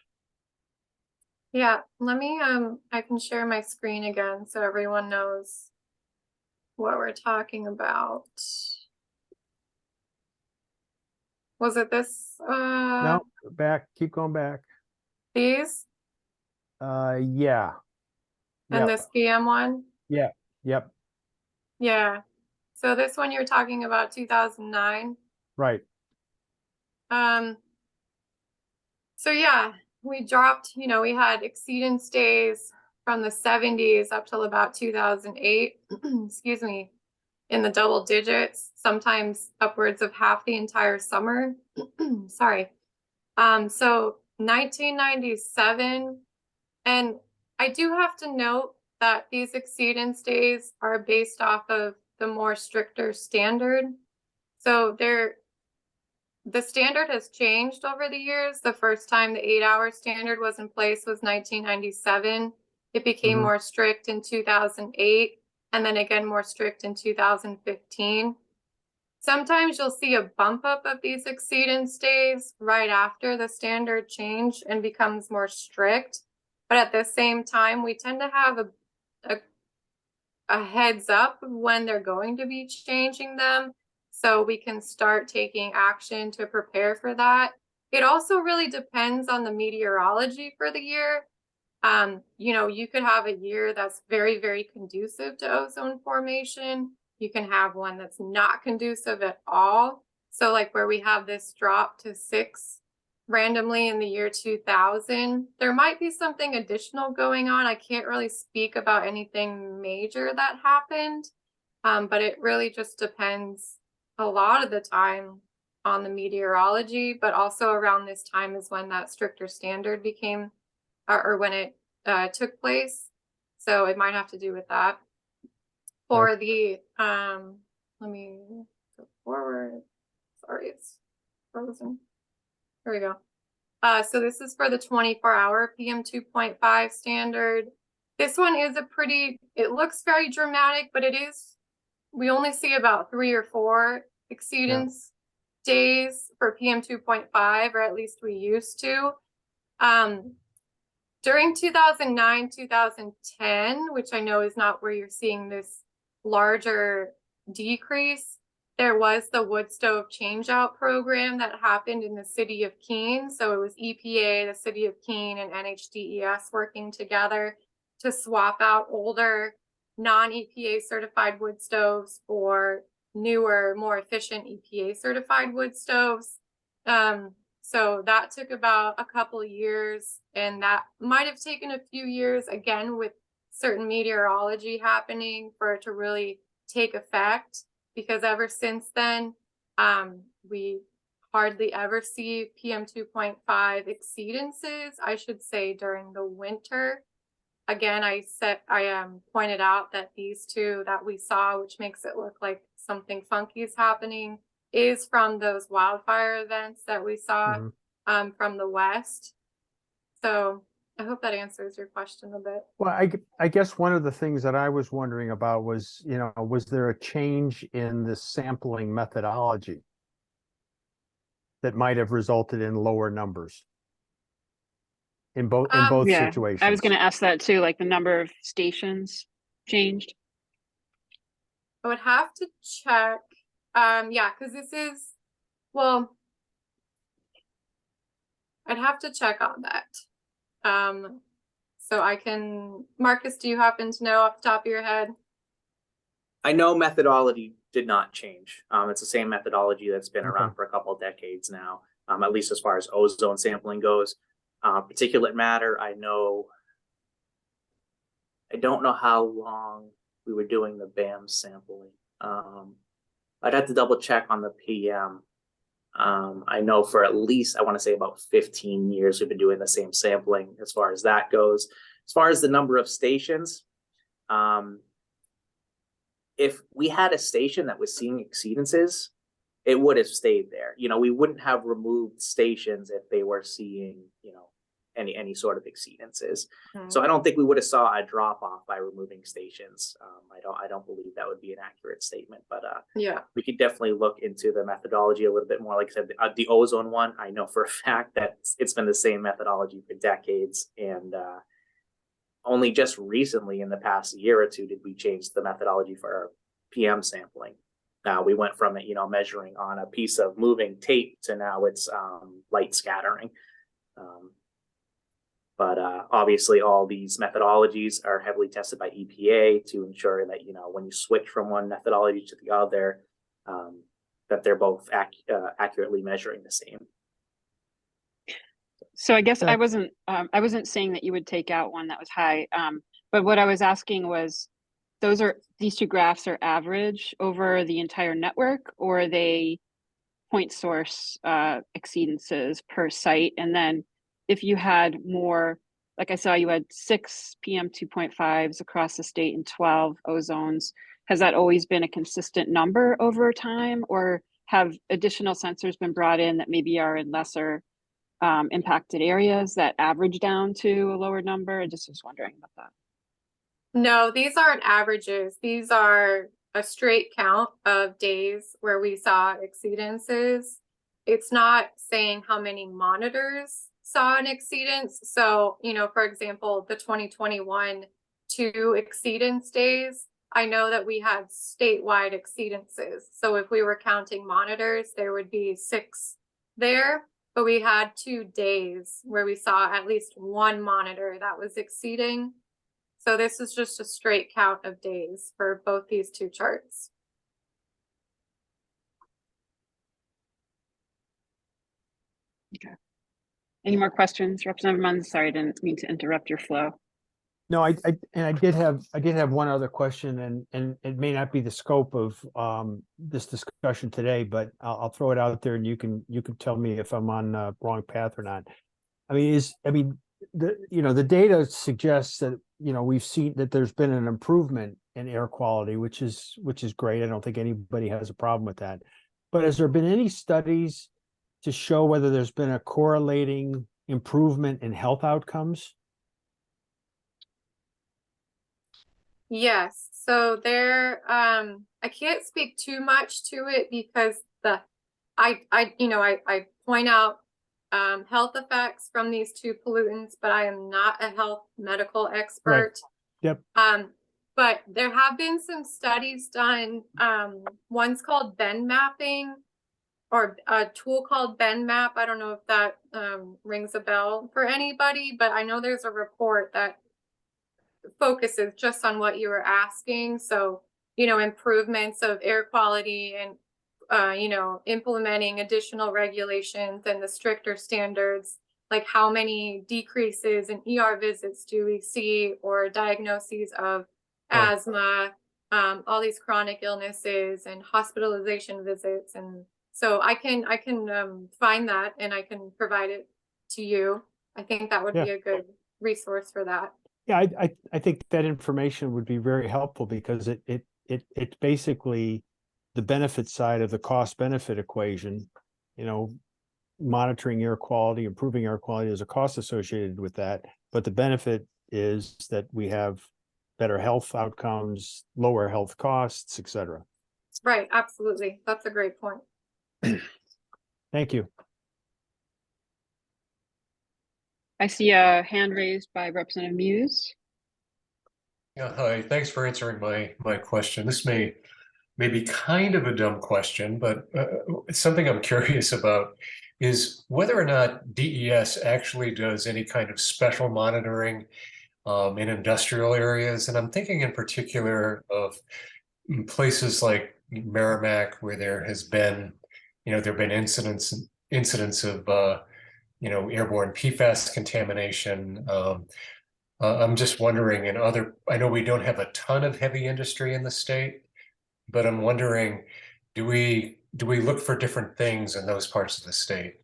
Yeah, let me, I can share my screen again so everyone knows what we're talking about. Was it this? No, back, keep going back. These? Yeah. And Yep. this PM one? Yeah, yep, Yeah. So this one you're talking about 2009. right. So yeah, we dropped, you know, we had exceedance days from the 70s up till about 2008, excuse me, in the double digits, sometimes upwards of half the entire summer. Sorry. So 1997, and I do have to note that these exceedance days are based off of the more stricter standard. So the standard has changed over the years. The first time the 8-hour standard was in place was 1997. It became more strict in 2008, and then again more strict in 2015. Sometimes you'll see a bump up of these exceedance days right after the standard change and becomes more strict. But at the same time, we tend to have a heads up when they're going to be changing them, so we can start taking action to prepare for that. It also really depends on the meteorology for the year. You know, you could have a year that's very, very conducive to ozone formation. You can have one that's not conducive at all. So like where we have this drop to 6 randomly in the year 2000, there might be something additional going on. I can't really speak about anything major that happened, but it really just depends a lot of the time on the meteorology. But also around this time is when that stricter standard became, or when it took place. So it might have to do with that. For the, let me go forward. Sorry, it's frozen. Here we go. So this is for the 24-hour PM 2.5 standard. This one is it looks very dramatic, but it is, we only see about 3 or 4 exceedance days for PM 2.5, or at least we used to. During 2009, 2010, which I know is not where you're seeing this larger decrease, there was the wood stove change-out program that happened in the city of Keene. So it was EPA, the city of Keene, and NHDES working together to swap out older non-EPA certified wood stoves for newer, more efficient EPA certified wood stoves. So that took about a couple years, and that might have taken a few years again with certain meteorology happening for it to really take effect, because ever since then, we hardly ever see PM 2.5 exceedances, I should say, during the winter. Again, I pointed out that these two that we saw, which makes it look like something funky is happening, is from those wildfire events that we saw from the west. So I hope that answers your question a bit. Well, I guess one of the things that I was wondering about was, you know, was there a change in the sampling methodology that might have resulted in lower numbers in both Yeah, situations? I was going to ask that too, like the number of stations changed. I would have to check. Yeah, because this is, well, I'd have to check on that. So I can, Marcus, do you happen to know off the top of your head? I know methodology did not change. It's the same methodology that's been Okay. around for a couple of decades now, at least as far as ozone sampling goes. Particulate matter, I don't know how long we were doing the BAM sampling. I'd have to double check on the PM. I know for at least, I want to say about 15 years, we've been doing the same sampling as far as that goes. As far as the number of stations, if we had a station that was seeing exceedances, it would have stayed there. You know, we wouldn't have removed stations if they were seeing, you know, any sort of exceedances. So I don't think we would have saw a drop off by removing stations. I don't believe that would be an accurate statement, but Yeah. we could definitely look into the methodology a little bit more. Like I said, the ozone one, I know for a fact that it's been the same methodology for decades, and only just recently in the past year or two did we change the methodology for our PM sampling. Now we went from it, you know, measuring on a piece of moving tape to now it's light scattering. But obviously all these methodologies are heavily tested by EPA to ensure that, you know, when you switch from one methodology to the other, that they're both accurately measuring the same. So I guess I wasn't saying that you would take out one that was high. But what I was asking was, these two graphs are average over the entire network, or are they point source exceedances per site? And then if you had more, like I saw you had 6 PM 2.5s across the state and 12 ozones, has that always been a consistent number over time, or have additional sensors been brought in that maybe are in lesser impacted areas that average down to a lower number? I just was wondering about that. No, these aren't averages. These are a straight count of days where we saw exceedances. It's not saying how many monitors saw an exceedance. So, you know, for example, the 2021 2 exceedance days, I know that we had statewide exceedances. So if we were counting monitors, there would be 6 there, but we had 2 days where we saw at least one monitor that was exceeding. So this is just a straight count of days for both these 2 charts. Okay. Any more questions, Representative Munn? Sorry, I didn't mean to interrupt your flow. No, I did have one other question, and it may not be the scope of this discussion today, but I'll throw it out there, and you can tell me if I'm on the wrong path or not. I mean, the data suggests that, you know, we've seen that there's been an improvement in air quality, which is great. I don't think anybody has a problem with that. But has there been any studies to show whether there's been a correlating improvement in health outcomes? Yes, so there, I can't speak too much to it because I point out health effects from these two pollutants, but I am not a health medical expert. Yep. But there have been some studies done. One's called bend mapping, or a tool called bend map. I don't know if that rings a bell for anybody, but I know there's a report that focuses just on what you were asking. So, improvements of air quality and implementing additional regulations and the stricter standards, like how many decreases in ER visits do we see, or diagnoses of asthma, all these chronic illnesses and hospitalization visits. And so I can find that and I can provide it to you. I think that would be a good resource for that. Yeah, I think that information would be very helpful because it's basically the benefit side of the cost benefit equation. Monitoring air quality, improving air quality, there's a cost associated with that, but the benefit is that we have better health outcomes, lower health costs, etc. Right, absolutely. That's a great point. Thank you. I see a hand raised by Representative Muse. Yeah, hi. Thanks for answering my question. This may be kind of a dumb question, but it's something I'm curious about is whether or not DES actually does any kind of special monitoring in industrial areas. And I'm thinking in particular of places like Merrimack, where there has been, there have been incidents of, airborne PFAS contamination. I'm just wondering I know we don't have a ton of heavy industry in the state, but I'm wondering, do we look for different things in those parts of the state?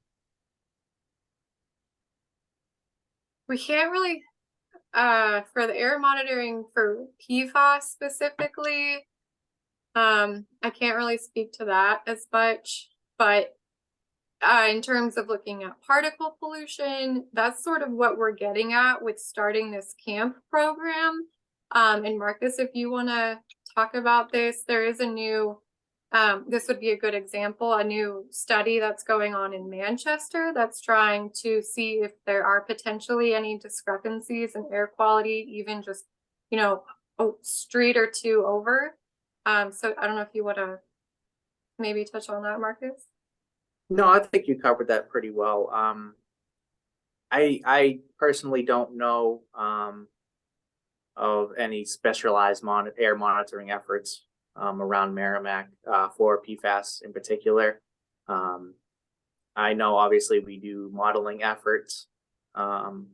We can't really, for the air monitoring for PFAS specifically, I can't really speak to that as much, but in terms of looking at particle pollution, that's sort of what we're getting at with starting this camp program. And Marcus, if you want to talk about this, there is a new, this would be a good example, a new study that's going on in Manchester that's trying to see if there are potentially any discrepancies in air quality, even just, a street or two over. So I don't know if you want to maybe touch on that, Marcus. No, I think you covered that pretty well. I personally don't know of any specialized air monitoring efforts around Merrimack for PFAS in particular. I know obviously we do modeling efforts, to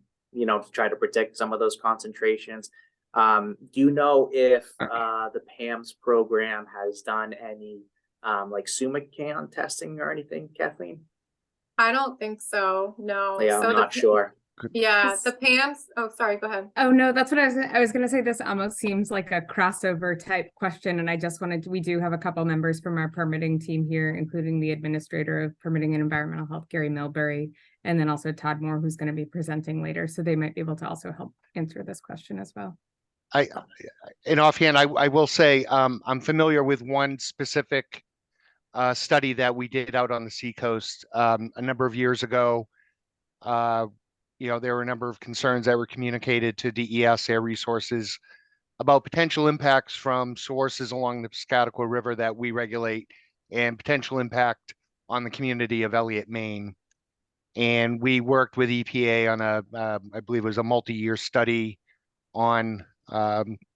try to predict some of those concentrations. Do you know if the PAMS program has done any like SUMACAN testing or anything, Kathleen? I don't think so. No. Yeah, I'm not sure. Yeah, the PAMS. Oh, sorry. Go ahead. Oh no, that's what I was going to say. This almost seems like a crossover type question, and I just we do have a couple members from our permitting team here, including the administrator of permitting and environmental health, Gary Milbury, and then also Todd Moore, who's going to be presenting later. So they might be able to also help answer this question as well. In offhand, I will say I'm familiar with one specific study that we did out on the seacoast a number of years ago. There were a number of concerns that were communicated to DES Air Resources about potential impacts from sources along the Piscataqua River that we regulate and potential impact on the community of Elliott, Maine. And we worked with EPA on I believe it was a multi-year study on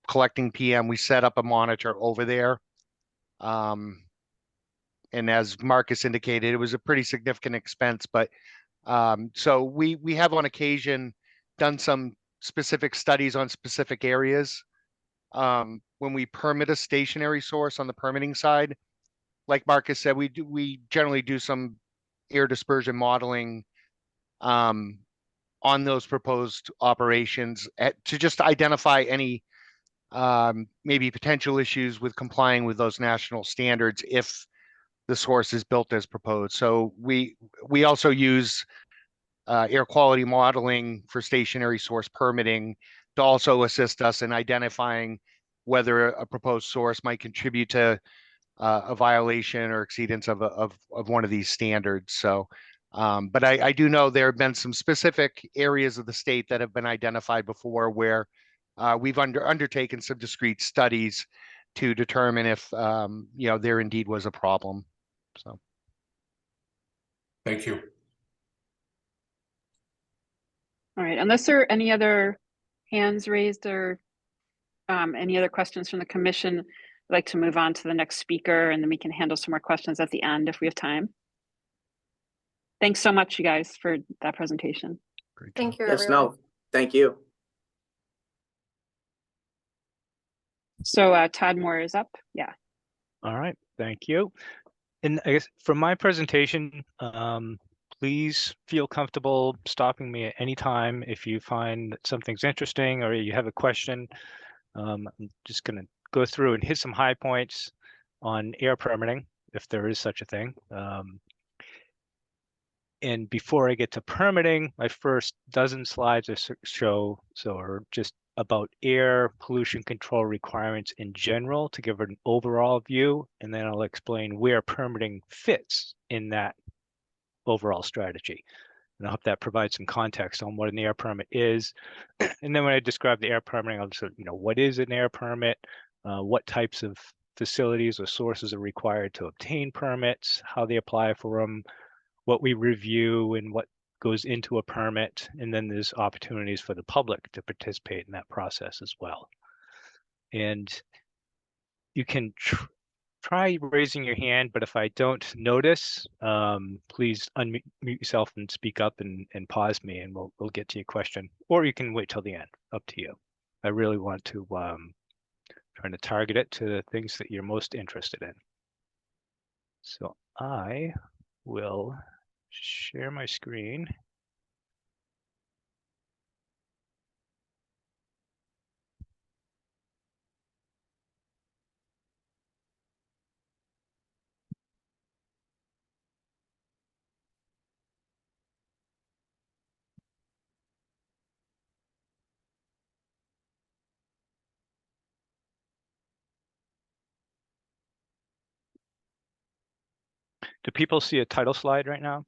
collecting PM. We set up a monitor over there. And as Marcus indicated, it was a pretty significant expense, but so we have on occasion done some specific studies on specific areas. When we permit a stationary source on the permitting side, like Marcus said, we generally do some air dispersion modeling on those proposed operations to just identify any maybe potential issues with complying with those national standards if the source is built as proposed. So we also use air quality modeling for stationary source permitting to also assist us in identifying whether a proposed source might contribute to a violation or exceedance of one of these standards. So But I do know there have been some specific areas of the state that have been identified before where we've undertaken some discrete studies to determine if there indeed was a problem. So Thank you. All right, unless there are any other hands raised or any other questions from the commission, I'd like to move on to the next speaker, and then we can handle some more questions at the end if we have time. Thanks so much, you guys, for that presentation. great job. Thank you, Yes, everyone. no, thank you. So Todd Moore is up. Yeah. All right, thank you. And I guess for my presentation, please feel comfortable stopping me at any time if you find that something's interesting or you have a question. I'm just going to go through and hit some high points on air permitting, if there is such a thing. And before I get to permitting, my first dozen slides are just about air pollution control requirements in general to give an overall view, and then I'll explain where permitting fits in that overall strategy. And I hope that provides some context on what an air permit is. And then when I describe the air permitting, I'll just, what is an air permit? What types of facilities or sources are required to obtain permits, how they apply for them, what we review and what goes into a permit, and then there's opportunities for the public to participate in that process as well. And you can try raising your hand, but if I don't notice, please unmute yourself and speak up and pause me, and we'll get to your question, or you can wait till the end, up to you. I really want to try to target it to the things that you're most interested in. So I will share my screen. Do people see a title slide right now?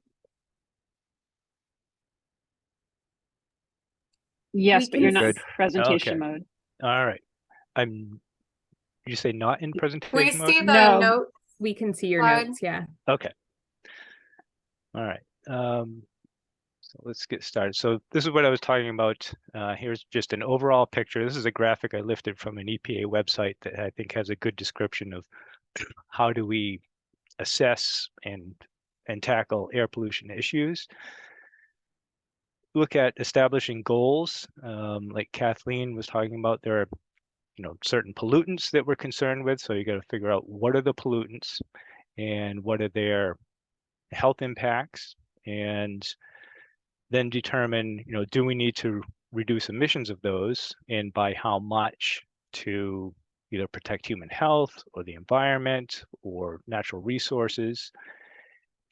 Yes, but you're not in Good. presentation Okay. mode. All right. You say not in We presentation mode? see the No. note. We can see your Slide. notes, yeah. Okay. All right. So let's get started. So this is what I was talking about. Here's just an overall picture. This is a graphic I lifted from an EPA website that I think has a good description of how do we assess and tackle air pollution issues. Look at establishing goals, like Kathleen was talking about. There are certain pollutants that we're concerned with, so you got to figure out what are the pollutants and what are their health impacts, and then determine, do we need to reduce emissions of those, and by how much, to either protect human health or the environment or natural resources,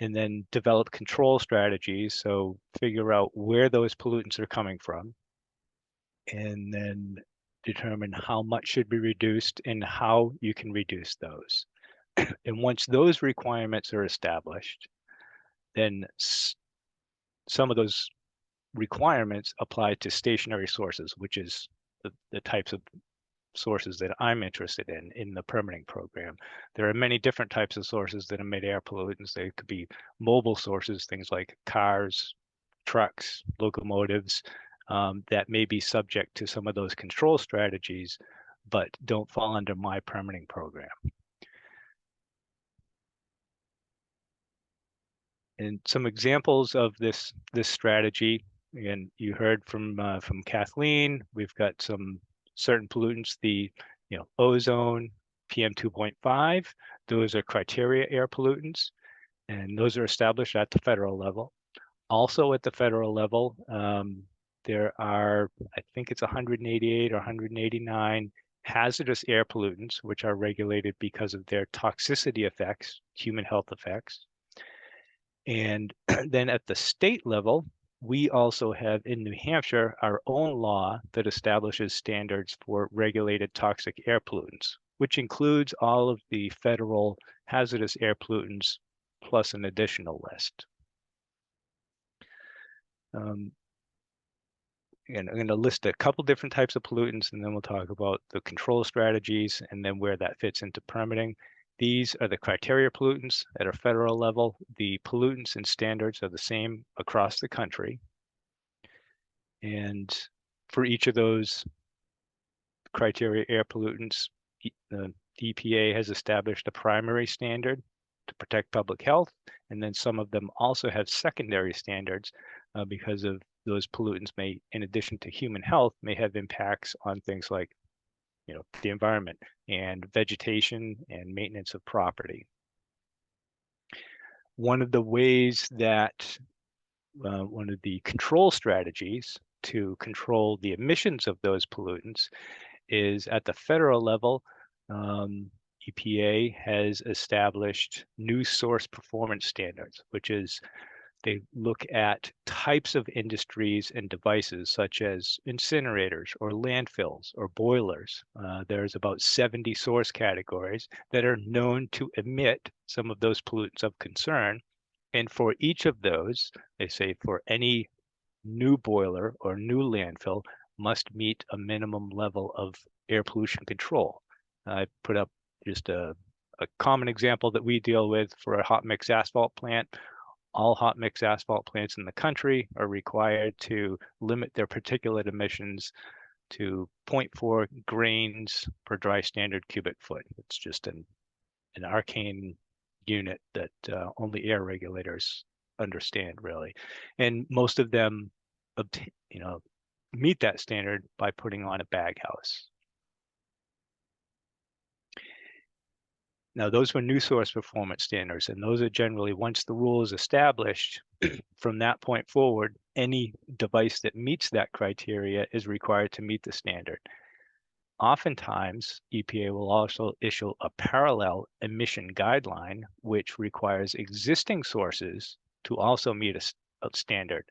and then develop control strategies. So figure out where those pollutants are coming from, and then determine how much should be reduced and how you can reduce those. And once those requirements are established, then some of those requirements apply to stationary sources, which is the types of sources that I'm interested in the permitting program. There are many different types of sources that emit air pollutants. They could be mobile sources, things like cars, trucks, locomotives, that may be subject to some of those control strategies, but don't fall under my permitting program. And some examples of this strategy, again, you heard from Kathleen. We've got some certain pollutants, the ozone, PM 2.5. Those are criteria air pollutants, and those are established at the federal level. Also at the federal level, there are, I think it's 188 or 189 hazardous air pollutants, which are regulated because of their toxicity effects, human health effects. And then at the state level, we also have in New Hampshire our own law that establishes standards for regulated toxic air pollutants, which includes all of the federal hazardous air pollutants plus an additional list. Again, I'm going to list a couple different types of pollutants, and then we'll talk about the control strategies and then where that fits into permitting. These are the criteria pollutants at a federal level. The pollutants and standards are the same across the country. And for each of those criteria air pollutants, the EPA has established a primary standard to protect public health, and then some of them also have secondary standards because of those pollutants may, in addition to human health, may have impacts on things like, the environment and vegetation and maintenance of property. One of the ways that one of the control strategies to control the emissions of those pollutants is at the federal level. EPA has established new source performance standards, which is they look at types of industries and devices such as incinerators or landfills or boilers. There's about 70 source categories that are known to emit some of those pollutants of concern. And for each of those, they say for any new boiler or new landfill must meet a minimum level of air pollution control. I put up just a common example that we deal with for a hot mix asphalt plant. All hot mix asphalt plants in the country are required to limit their particulate emissions to 0.4 grains per dry standard cubic foot. It's just an arcane unit that only air regulators understand, really. And most of them meet that standard by putting on a bag house. Now, those were new source performance standards, and those are generally, once the rule is established, from that point forward, any device that meets that criteria is required to meet the standard. Oftentimes, EPA will also issue a parallel emission guideline, which requires existing sources to also meet a standard.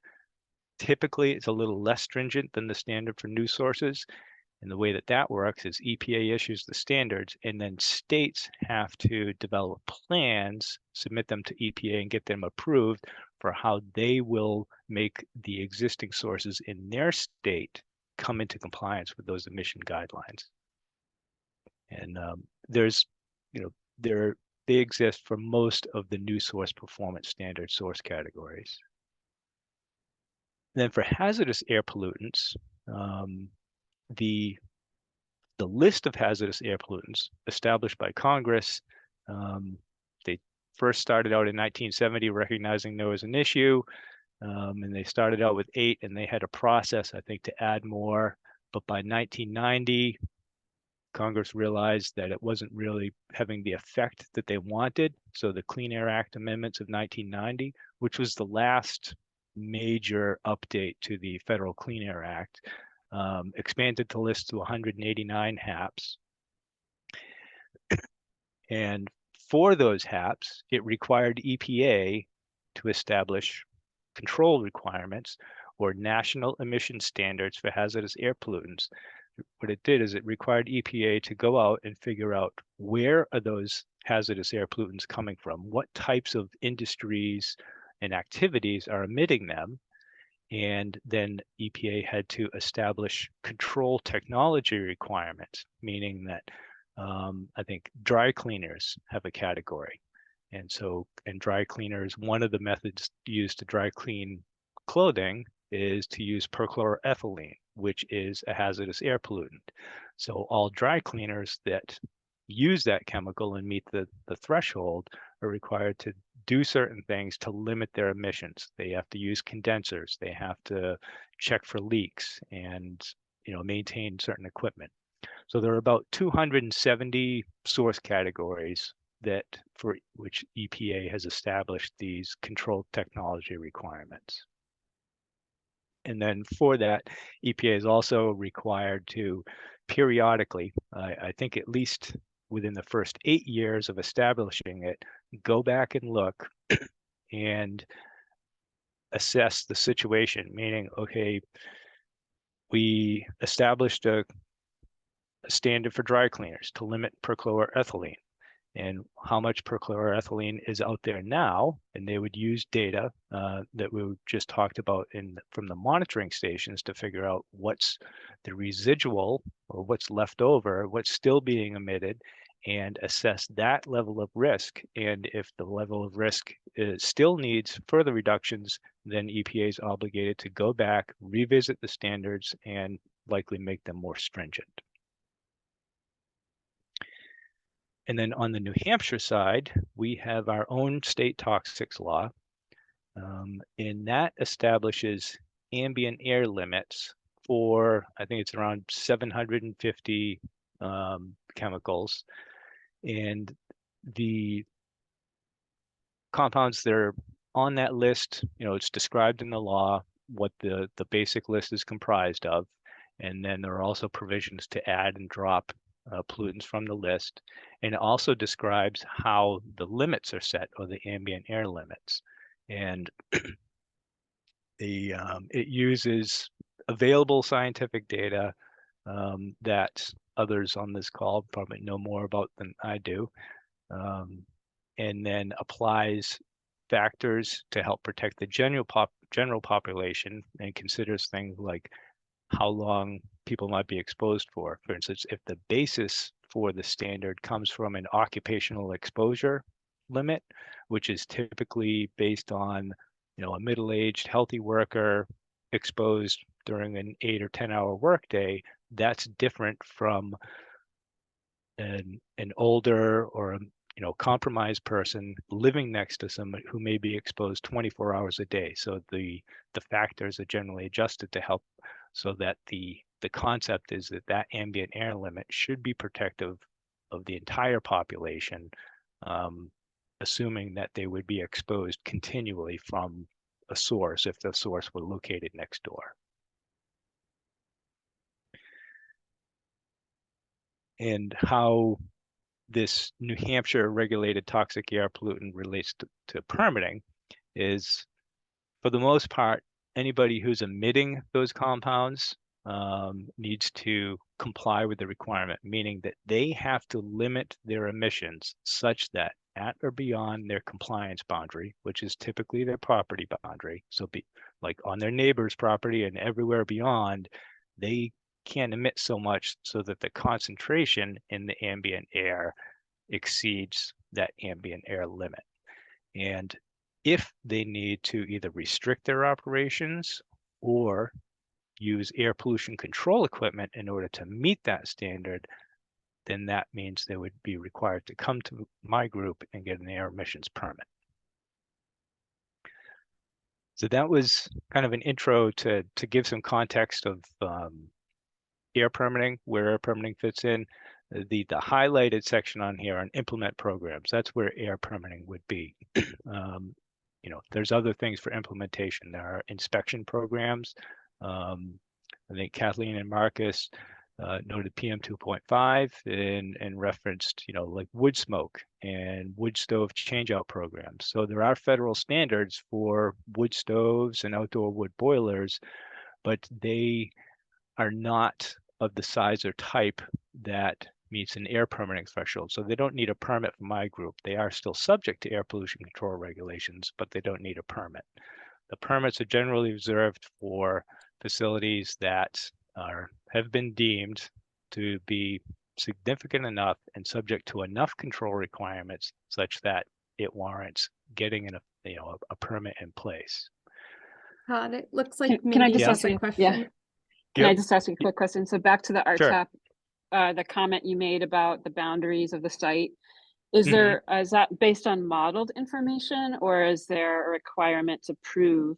Typically, it's a little less stringent than the standard for new sources. And the way that that works is EPA issues the standards, and then states have to develop plans, submit them to EPA, and get them approved for how they will make the existing sources in their state come into compliance with those emission guidelines. And they exist for most of the new source performance standard source categories. Then for hazardous air pollutants, the list of hazardous air pollutants established by Congress, they first started out in 1970 recognizing there was an issue, and they started out with 8, and they had a process, I think, to add more. But by 1990, Congress realized that it wasn't really having the effect that they wanted. So the Clean Air Act amendments of 1990, which was the last major update to the Federal Clean Air Act, expanded the list to 189 HAPs. And for those HAPs, it required EPA to establish control requirements or national emission standards for hazardous air pollutants. What it did is it required EPA to go out and figure out where are those hazardous air pollutants coming from, what types of industries and activities are emitting them. And then EPA had to establish control technology requirements, meaning that I think dry cleaners have a category. And so in dry cleaners, one of the methods used to dry clean clothing is to use perchloroethylene, which is a hazardous air pollutant. So all dry cleaners that use that chemical and meet the threshold are required to do certain things to limit their emissions. They have to use condensers. They have to check for leaks and maintain certain equipment. So there are about 270 source categories that for which EPA has established these controlled technology requirements. And then for that, EPA is also required to periodically, I think at least within the first 8 years of establishing it, go back and look and assess the situation, meaning, okay, we established a standard for dry cleaners to limit perchloroethylene. and how much perchloroethylene is out there now, and they would use data that we just talked about from the monitoring stations to figure out what's the residual or what's left over, what's still being emitted, and assess that level of risk. And if the level of risk still needs further reductions, then EPA is obligated to go back, revisit the standards, and likely make them more stringent. And then on the New Hampshire side, we have our own state toxics law, and that establishes ambient air limits for, I think it's around 750 chemicals. And the compounds that are on that list, it's described in the law what the basic list is comprised of. And then there are also provisions to add and drop pollutants from the list. And it also describes how the limits are set, or the ambient air limits. And it uses available scientific data that others on this call probably know more about than I do, and then applies factors to help protect the general population, and considers things like how long people might be exposed for. For instance, if the basis for the standard comes from an occupational exposure limit, which is typically based on, a middle-aged healthy worker exposed during an 8 or 10-hour workday, that's different from an older or compromised person living next to somebody who may be exposed 24 hours a day. So the factors are generally adjusted to help, so that the concept is that ambient air limit should be protective of the entire population, assuming that they would be exposed continually from a source if the source were located next door. And how this New Hampshire regulated toxic air pollutant relates to permitting is, for the most part, anybody who's emitting those compounds needs to comply with the requirement, meaning that they have to limit their emissions such that at or beyond their compliance boundary, which is typically their property boundary, so like on their neighbor's property and everywhere beyond, they can't emit so much so that the concentration in the ambient air exceeds that ambient air limit. And if they need to either restrict their operations or use air pollution control equipment in order to meet that standard, then that means they would be required to come to my group and get an air emissions permit. So that was kind of an intro to give some context of air permitting, where air permitting fits in. The highlighted section on here on implement programs, that's where air permitting would be. There's other things for implementation. There are inspection programs. I think Kathleen and Marcus noted PM 2.5 and referenced, like wood smoke and wood stove changeout programs. So there are federal standards for wood stoves and outdoor wood boilers, but they are not of the size or type that meets an air permitting threshold. So they don't need a permit from my group. They are still subject to air pollution control regulations, but they don't need a permit. The permits are generally reserved for facilities that have been deemed to be significant enough and subject to enough control requirements such that it warrants getting a permit in place. Todd, it looks like Can I maybe just you ask have a you- question. yeah. Can I just ask you a quick question? So back to the Sure. RTAP, the comment you made about the boundaries of the site, is that based on modeled information, or is there a requirement to prove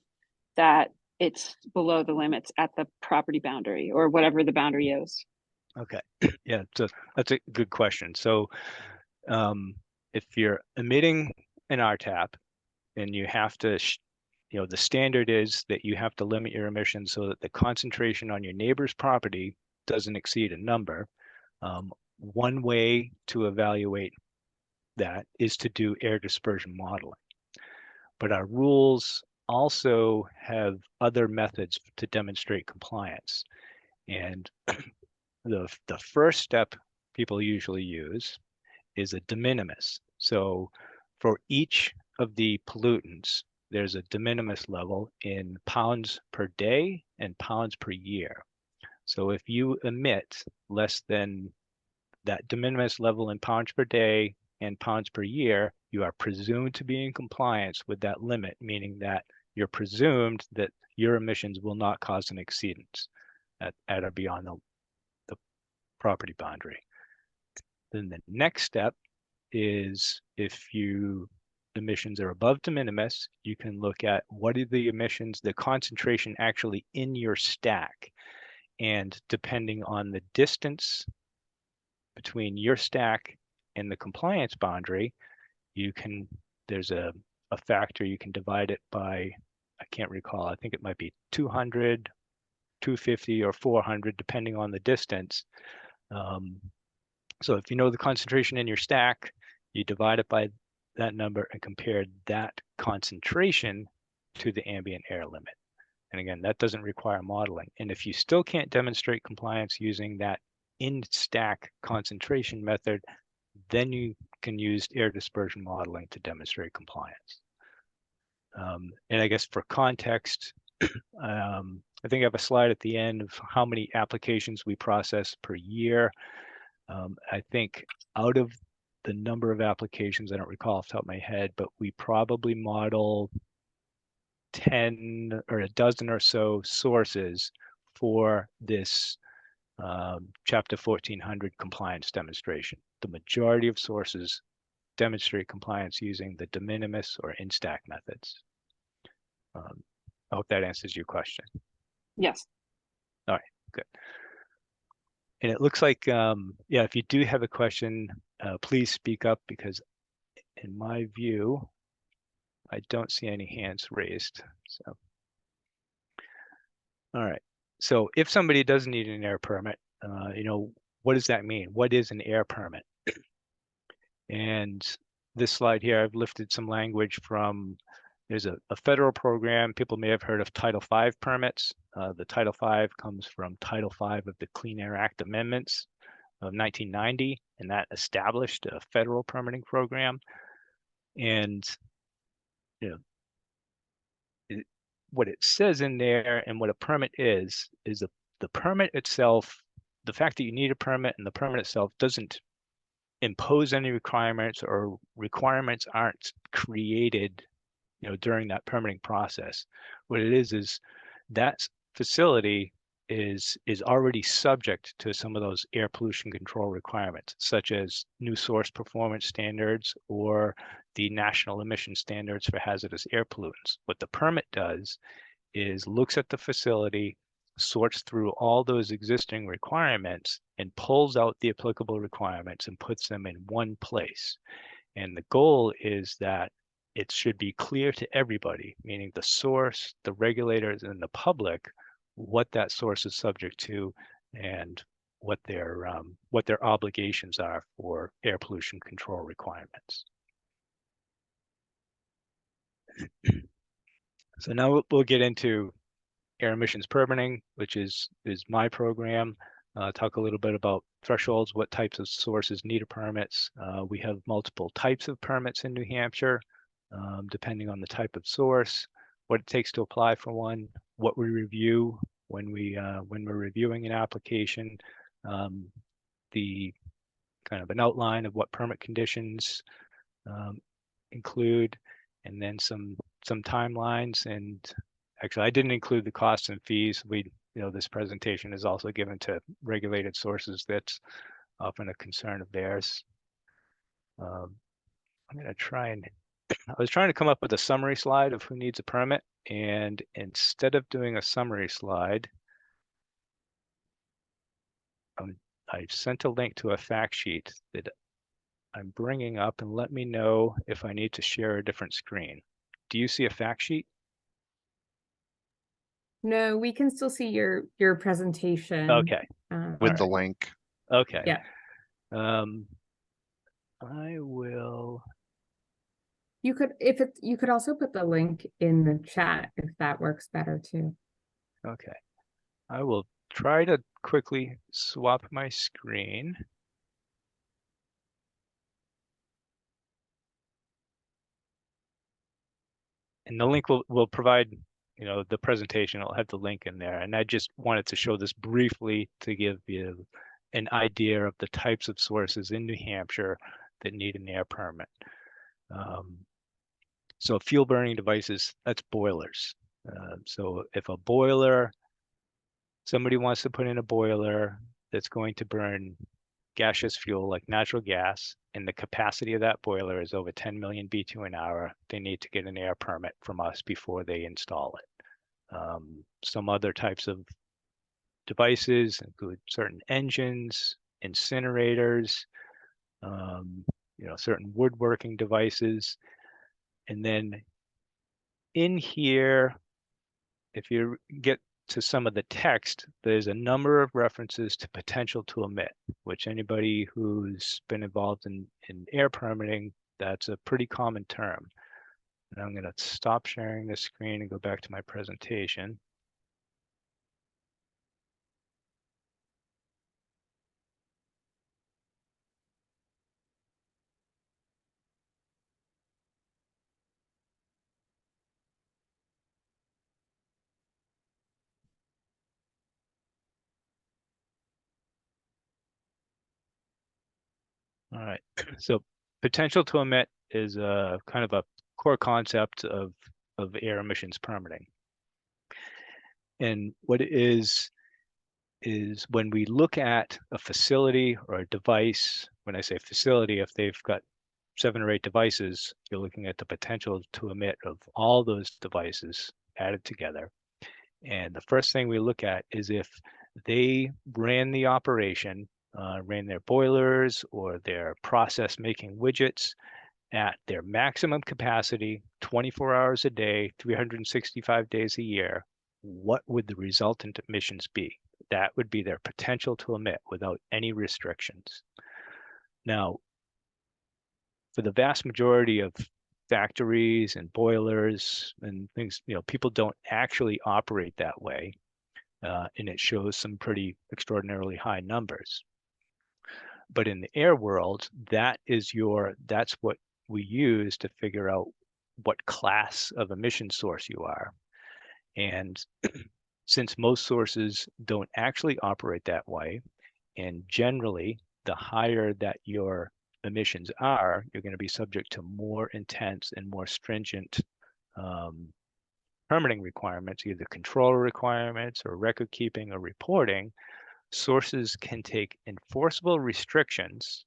that it's below the limits at the property boundary or whatever the boundary is? Okay, yeah, so that's a good question. So if you're emitting an RTAP and you have to, the standard is that you have to limit your emissions so that the concentration on your neighbor's property doesn't exceed a number. One way to evaluate that is to do air dispersion modeling. But our rules also have other methods to demonstrate compliance. And the first step people usually use is a de minimis. So for each of the pollutants, there's a de minimis level in pounds per day and pounds per year. So if you emit less than that de minimis level in pounds per day and pounds per year, you are presumed to be in compliance with that limit, meaning that you're presumed that your emissions will not cause an exceedance at or beyond the property boundary. Then the next step is if you emissions are above de minimis, you can look at what are the emissions, the concentration actually in your stack. And depending on the distance between your stack and the compliance boundary, you can, there's a factor, you can divide it by, I can't recall, I think it might be 200, 250, or 400, depending on the distance. So if you know the concentration in your stack, you divide it by that number and compare that concentration to the ambient air limit. And again, that doesn't require modeling. And if you still can't demonstrate compliance using that in-stack concentration method, then you can use air dispersion modeling to demonstrate compliance. And I guess for context, I think I have a slide at the end of how many applications we process per year. I think out of the number of applications, I don't recall off the top of my head, but we probably model 10 or a dozen or so sources for this Chapter 1400 compliance demonstration. The majority of sources demonstrate compliance using the de minimis or in-stack methods. I hope that answers your question. Yes. All right, good. And it looks like, yeah, if you do have a question, please speak up, because in my view, I don't see any hands raised. So, all right. So if somebody does need an air permit, you know, what does that mean? What is an air permit? And this slide here, I've lifted some language from, there's a federal program. People may have heard of Title V permits. The Title V comes from Title V of the Clean Air Act amendments of 1990, and that established a federal permitting program. And you know, what it says in there and what a permit is the permit itself, the fact that you need a permit and the permit itself doesn't impose any requirements, or requirements aren't created, you know, during that permitting process. What it is that facility is already subject to some of those air pollution control requirements, such as new source performance standards or the national emission standards for hazardous air pollutants. What the permit does is looks at the facility, sorts through all those existing requirements, and pulls out the applicable requirements and puts them in one place. And the goal is that it should be clear to everybody, meaning the source, the regulators, and the public, what that source is subject to and what their obligations are for air pollution control requirements. So now we'll get into air emissions permitting, which is my program. Talk a little bit about thresholds, what types of sources need permits. We have multiple types of permits in New Hampshire, depending on the type of source, what it takes to apply for one, what we review when we're reviewing an application, the kind of an outline of what permit conditions include, and then some timelines. And actually, I didn't include the costs and fees. This presentation is also given to regulated sources. That's often a concern of theirs. I'm going to try and, I was trying to come up with a summary slide of who needs a permit. And instead of doing a summary slide, I sent a link to a fact sheet that I'm bringing up, and let me know if I need to share a different screen. Do you see a fact sheet? No, we can still see your presentation. Okay. With the link. Okay. Yeah. I will. You could also put the link in the chat if that works better too. Okay. I will try to quickly swap my screen. And the link will provide, the presentation. I'll have the link in there. And I just wanted to show this briefly to give you an idea of the types of sources in New Hampshire that need an air permit. So fuel burning devices, that's boilers. So if a boiler, somebody wants to put in a boiler that's going to burn gaseous fuel like natural gas, and the capacity of that boiler is over 10 million BTU an hour, they need to get an air permit from us before they install it. Some other types of devices include certain engines, incinerators, certain woodworking devices. And then in here, if you get to some of the text, there's a number of references to potential to emit, which anybody who's been involved in air permitting, that's a pretty common term. And I'm going to stop sharing this screen and go back to my presentation. All right, so potential to emit is a kind of a core concept of air emissions permitting. And what it is when we look at a facility or a device, when I say facility, if they've got 7 or 8 devices, you're looking at the potential to emit of all those devices added together. And the first thing we look at is if they ran the operation, ran their boilers or their process making widgets at their maximum capacity, 24 hours a day, 365 days a year, what would the resultant emissions be? That would be their potential to emit without any restrictions. Now, for the vast majority of factories and boilers and things, people don't actually operate that way. And it shows some pretty extraordinarily high numbers. But in the air world, that's what we use to figure out what class of emission source you are. And since most sources don't actually operate that way, and generally the higher that your emissions are, you're going to be subject to more intense and more stringent permitting requirements, either control requirements or record keeping or reporting. Sources can take enforceable restrictions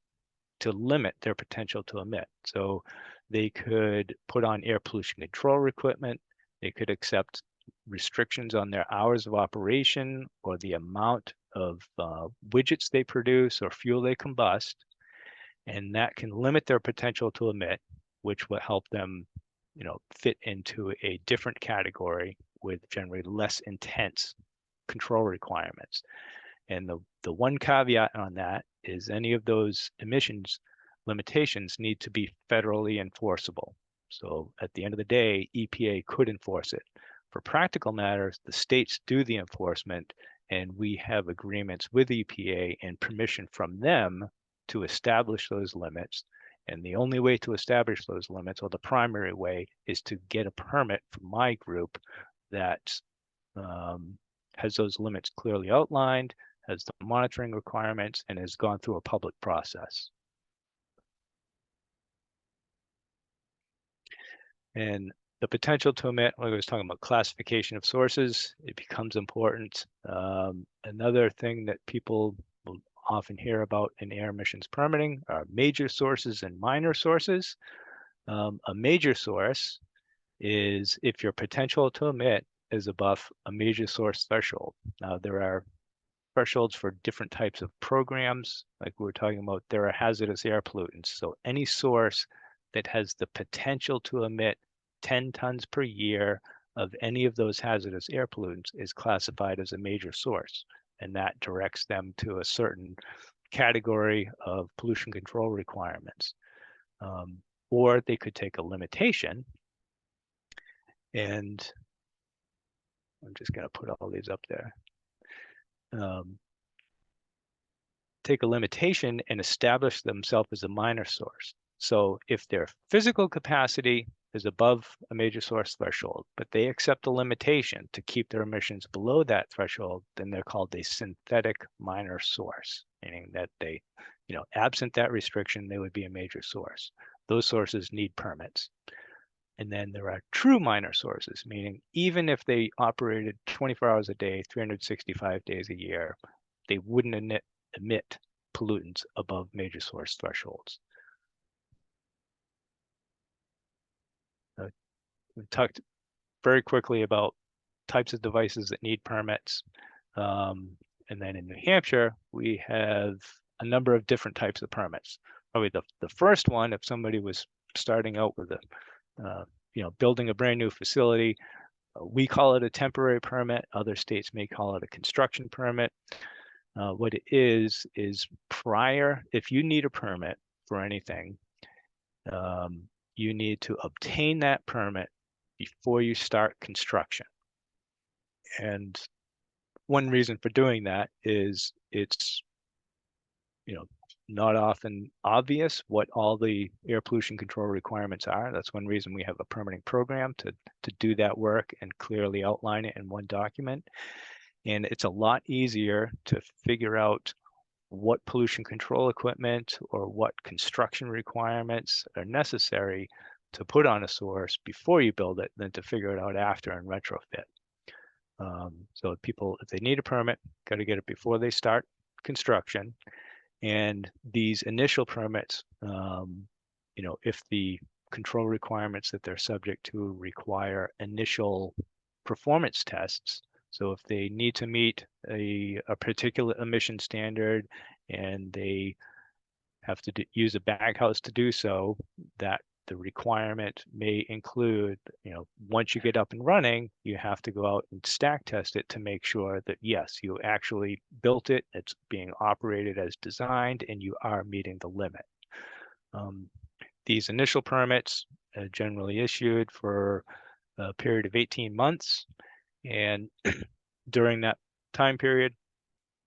to limit their potential to emit. So they could put on air pollution control equipment, they could accept restrictions on their hours of operation or the amount of widgets they produce or fuel they combust, and that can limit their potential to emit, which will help them, fit into a different category with generally less intense control requirements. And the one caveat on that is any of those emissions limitations need to be federally enforceable. So at the end of the day, EPA could enforce it. For practical matters, the states do the enforcement, and we have agreements with EPA and permission from them to establish those limits. And the only way to establish those limits, or the primary way, is to get a permit from my group that has those limits clearly outlined, has the monitoring requirements, and has gone through a public process. And the potential to emit, like I was talking about classification of sources, it becomes important. Another thing that people will often hear about in air emissions permitting are major sources and minor sources. A major source is if your potential to emit is above a major source threshold. Now, there are thresholds for different types of programs. Like we were talking about, there are hazardous air pollutants. So any source that has the potential to emit 10 tons per year of any of those hazardous air pollutants is classified as a major source. And that directs them to a certain category of pollution control requirements. Or they could take a limitation. And I'm just going to put all these up there. Take a limitation and establish themselves as a minor source. So if their physical capacity is above a major source threshold, but they accept a limitation to keep their emissions below that threshold, then they're called a synthetic minor source, meaning that they, absent that restriction, they would be a major source. Those sources need permits. And then there are true minor sources, meaning even if they operated 24 hours a day, 365 days a year, they wouldn't emit pollutants above major source thresholds. We talked very quickly about types of devices that need permits. And then in New Hampshire, we have a number of different types of permits. Probably the first one, if somebody was starting out with building a brand new facility, we call it a temporary permit. Other states may call it a construction permit. What it is prior, if you need a permit for anything, you need to obtain that permit before you start construction. And one reason for doing that is it's not often obvious what all the air pollution control requirements are. That's one reason we have a permitting program to do that work and clearly outline it in one document. And it's a lot easier to figure out what pollution control equipment or what construction requirements are necessary to put on a source before you build it than to figure it out after and retrofit. So people, if they need a permit, got to get it before they start construction. And these initial permits, if the control requirements that they're subject to require initial performance tests, so if they need to meet a particular emission standard and they have to use a baghouse to do so, that the requirement may include, once you get up and running, you have to go out and stack test it to make sure that, yes, you actually built it, it's being operated as designed, and you are meeting the limit. These initial permits are generally issued for a period of 18 months. And during that time period,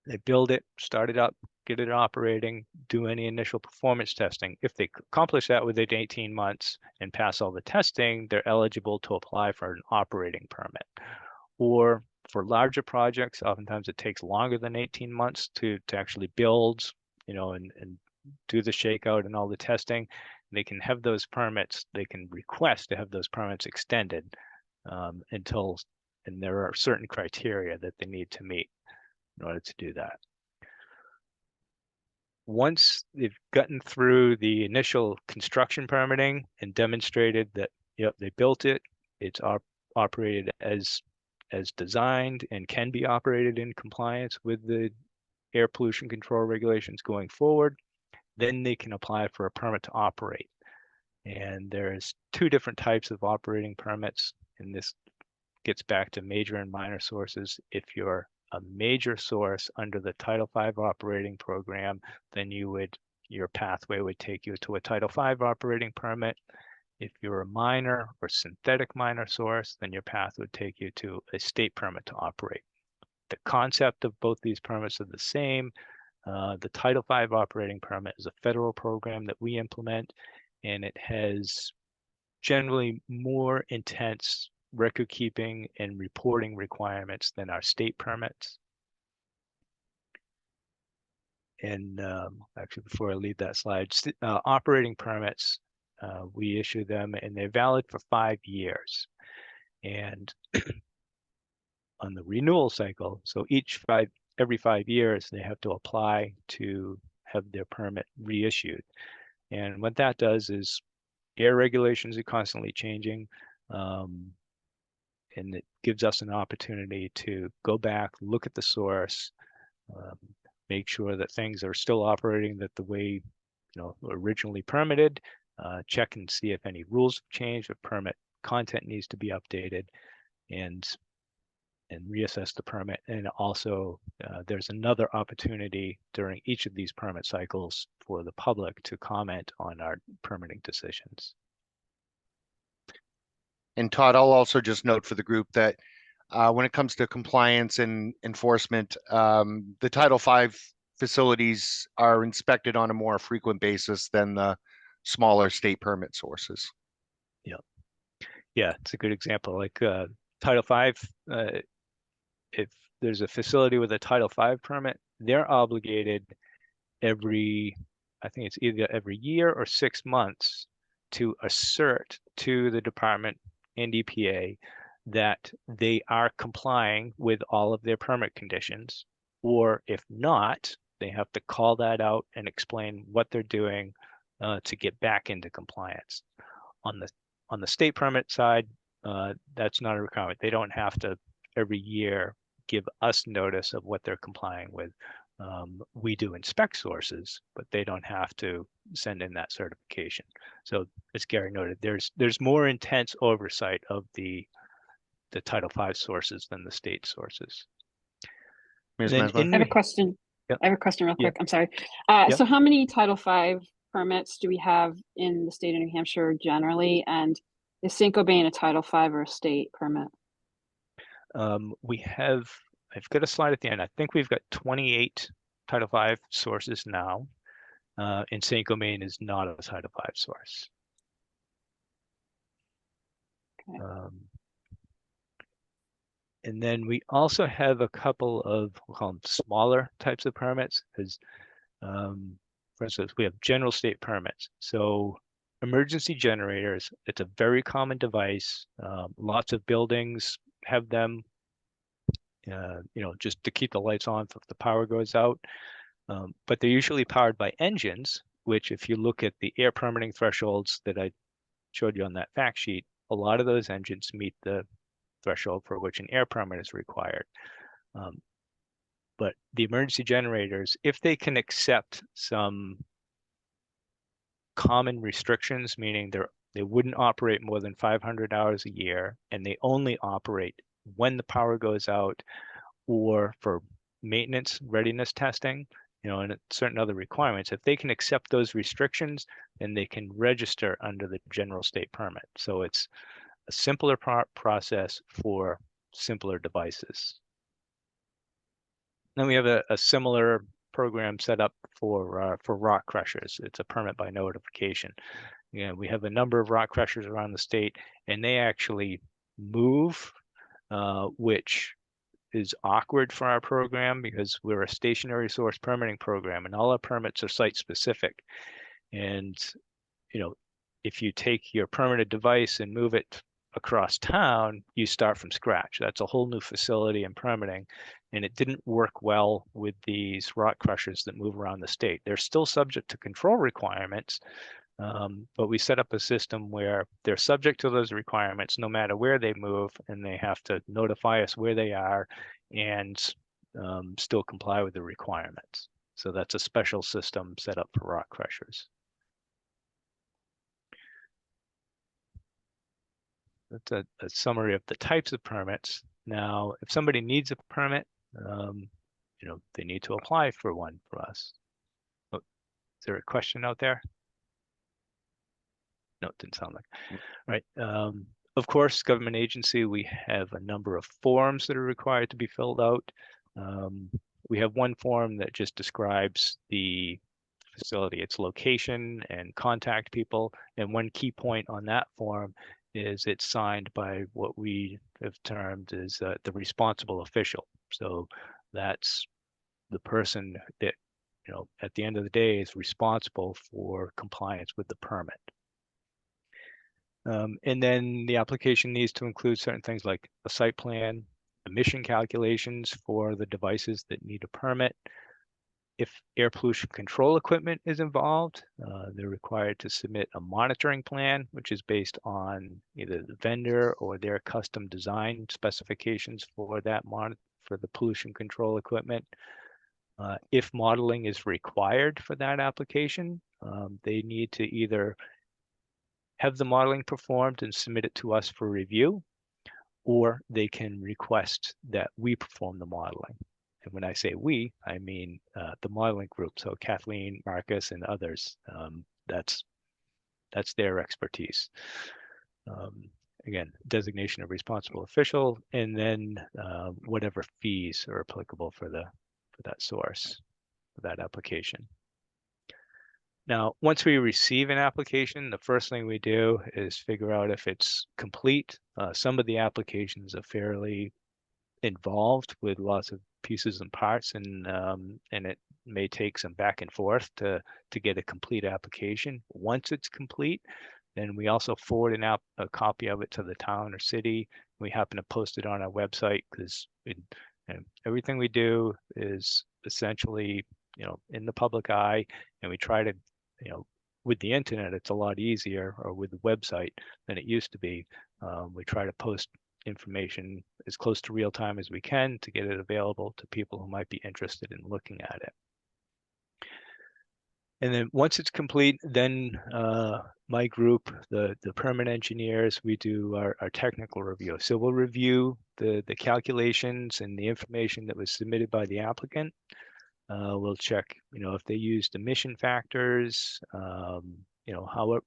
they build it, start it up, get it operating, do any initial performance testing. If they accomplish that within 18 months and pass all the testing, they're eligible to apply for an operating permit. Or for larger projects, oftentimes it takes longer than 18 months to actually build, and do the shakeout and all the testing. They can have those permits, they can request to have those permits extended and there are certain criteria that they need to meet in order to do that. Once they've gotten through the initial construction permitting and demonstrated that, they built it, it's operated as designed and can be operated in compliance with the air pollution control regulations going forward, then they can apply for a permit to operate. And there's two different types of operating permits, and this gets back to major and minor sources. If you're a major source under the Title V operating program, then your pathway would take you to a Title V operating permit. If you're a minor or synthetic minor source, then your path would take you to a state permit to operate. The concept of both these permits are the same. The Title V operating permit is a federal program that we implement, and it has generally more intense record keeping and reporting requirements than our state permits. And actually, before I leave that slide, operating permits, we issue them and they're valid for 5 years. And on the renewal cycle, so every 5 years, they have to apply to have their permit reissued. And what that does is air regulations are constantly changing. And it gives us an opportunity to go back, look at the source, make sure that things are still operating that the way originally permitted, check and see if any rules have changed, if permit content needs to be updated, and reassess the permit. And also there's another opportunity during each of these permit cycles for the public to comment on our permitting decisions. And Todd, I'll also just note for the group that when it comes to compliance and enforcement, the Title V facilities are inspected on a more frequent basis than the smaller state permit sources. Yeah. Yeah, it's a good example. Like Title V, if there's a facility with a Title V permit, they're obligated every, I think it's either every year or 6 months to assert to the department and EPA that they are complying with all of their permit conditions. Or if not, they have to call that out and explain what they're doing to get back into compliance. On the state permit side, that's not a requirement. They don't have to every year give us notice of what they're complying with. We do inspect sources, but they don't have to send in that certification. So as Gary noted, there's more intense oversight of the Title V sources than the state sources. Ms. Then Mesmer? I have a question. Yep. I have a question real Yep. quick. I'm sorry. Yep. So how many Title V permits do we have in the state of New Hampshire generally? And is St. Gobain a Title V or a state permit? I've got a slide at the end. I think we've got 28 Title V sources now, and St. Gobain is not a Title V source. Okay. And then we also have a couple of, we'll call them smaller types of permits, because, for instance, we have general state permits. So emergency generators, it's a very common device. Lots of buildings have them, just to keep the lights on if the power goes out. But they're usually powered by engines, which if you look at the air permitting thresholds that I showed you on that fact sheet, a lot of those engines meet the threshold for which an air permit is required. But the emergency generators, if they can accept some common restrictions, meaning they wouldn't operate more than 500 hours a year, and they only operate when the power goes out or for maintenance readiness testing, and certain other requirements, if they can accept those restrictions, then they can register under the general state permit. So it's a simpler process for simpler devices. Then we have a similar program set up for rock crushers. It's a permit by notification. We have a number of rock crushers around the state, and they actually move, which is awkward for our program because we're a stationary source permitting program, and all our permits are site specific. And if you take your permitted device and move it across town, you start from scratch. That's a whole new facility and permitting, and it didn't work well with these rock crushers that move around the state. They're still subject to control requirements, but we set up a system where they're subject to those requirements no matter where they move, and they have to notify us where they are and still comply with the requirements. So that's a special system set up for rock crushers. That's a summary of the types of permits. Now, if somebody needs a permit, they need to apply for one for us. Oh, is there a question out there? No, it didn't sound like. Right. Of course, government agency, we have a number of forms that are required to be filled out. We have one form that just describes the facility, its location and contact people. And one key point on that form is it's signed by what we have termed as the responsible official. So that's the person that, at the end of the day is responsible for compliance with the permit. And then the application needs to include certain things like a site plan, emission calculations for the devices that need a permit. If air pollution control equipment is involved, they're required to submit a monitoring plan, which is based on either the vendor or their custom design specifications for that for the pollution control equipment. If modeling is required for that application, they need to either have the modeling performed and submit it to us for review, or they can request that we perform the modeling. And when I say we, I mean the modeling group. So Kathleen, Marcus, and others, that's their expertise. Again, designation of responsible official, and then whatever fees are applicable for that source, for that application. Now, once we receive an application, the first thing we do is figure out if it's complete. Some of the applications are fairly involved with lots of pieces and parts, and it may take some back and forth to get a complete application. Once it's complete, then we also forward a copy of it to the town or city. We happen to post it on our website because everything we do is essentially, in the public eye, and we try to, with the internet, it's a lot easier, or with the website than it used to be. We try to post information as close to real time as we can to get it available to people who might be interested in looking at it. And then once it's complete, then my group, the permit engineers, we do our technical review. So we'll review the calculations and the information that was submitted by the applicant. We'll check, if they used emission factors,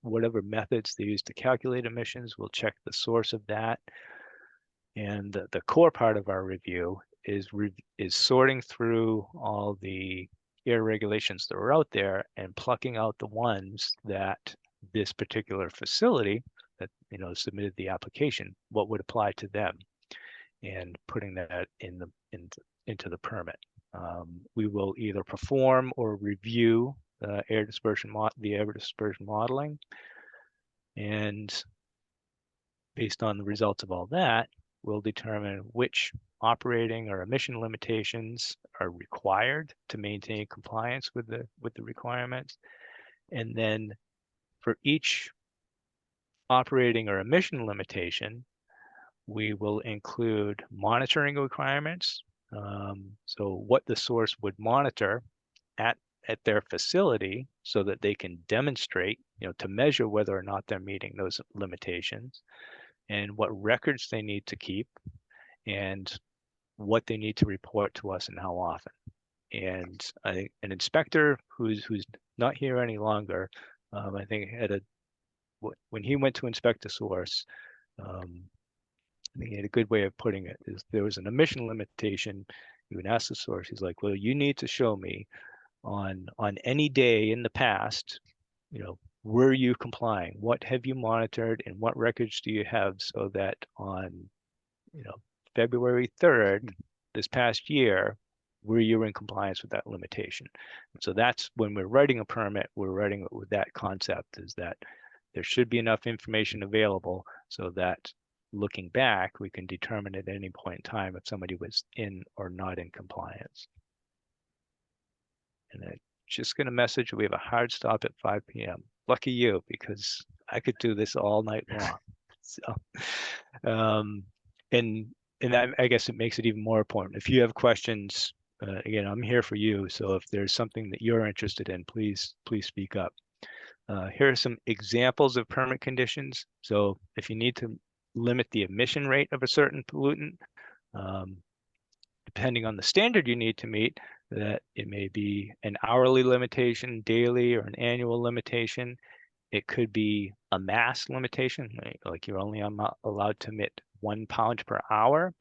whatever methods they use to calculate emissions, we'll check the source of that. And the core part of our review is sorting through all the air regulations that are out there and plucking out the ones that this particular facility that submitted the application, what would apply to them, and putting that into the permit. We will either perform or review the air dispersion modeling, and based on the results of all that, we'll determine which operating or emission limitations are required to maintain compliance with the requirements. And then for each operating or emission limitation, we will include monitoring requirements. So what the source would monitor at their facility so that they can demonstrate, to measure whether or not they're meeting those limitations, and what records they need to keep, and what they need to report to us and how often. And I think an inspector who's not here any longer, I think when he went to inspect a source, I think he had a good way of putting it, is there was an emission limitation. You would ask the source, he's like, well, you need to show me on any day in the past, were you complying? What have you monitored, and what records do you have, so that on, February 3rd, this past year, were you in compliance with that limitation? And so that's when we're writing a permit, we're writing it with that concept, is that there should be enough information available so that looking back, we can determine at any point in time if somebody was in or not in compliance. And I'm just going to message, we have a hard stop at 5 p.m. Lucky you, because I could do this all night long. So, and that, I guess it makes it even more important. If you have questions, again, I'm here for you. So if there's something that you're interested in, please speak up. Here are some examples of permit conditions. So if you need to limit the emission rate of a certain pollutant, depending on the standard you need to meet, that it may be an hourly limitation, daily, or an annual limitation. It could be a mass limitation, like you're only allowed to emit 1 pound per hour,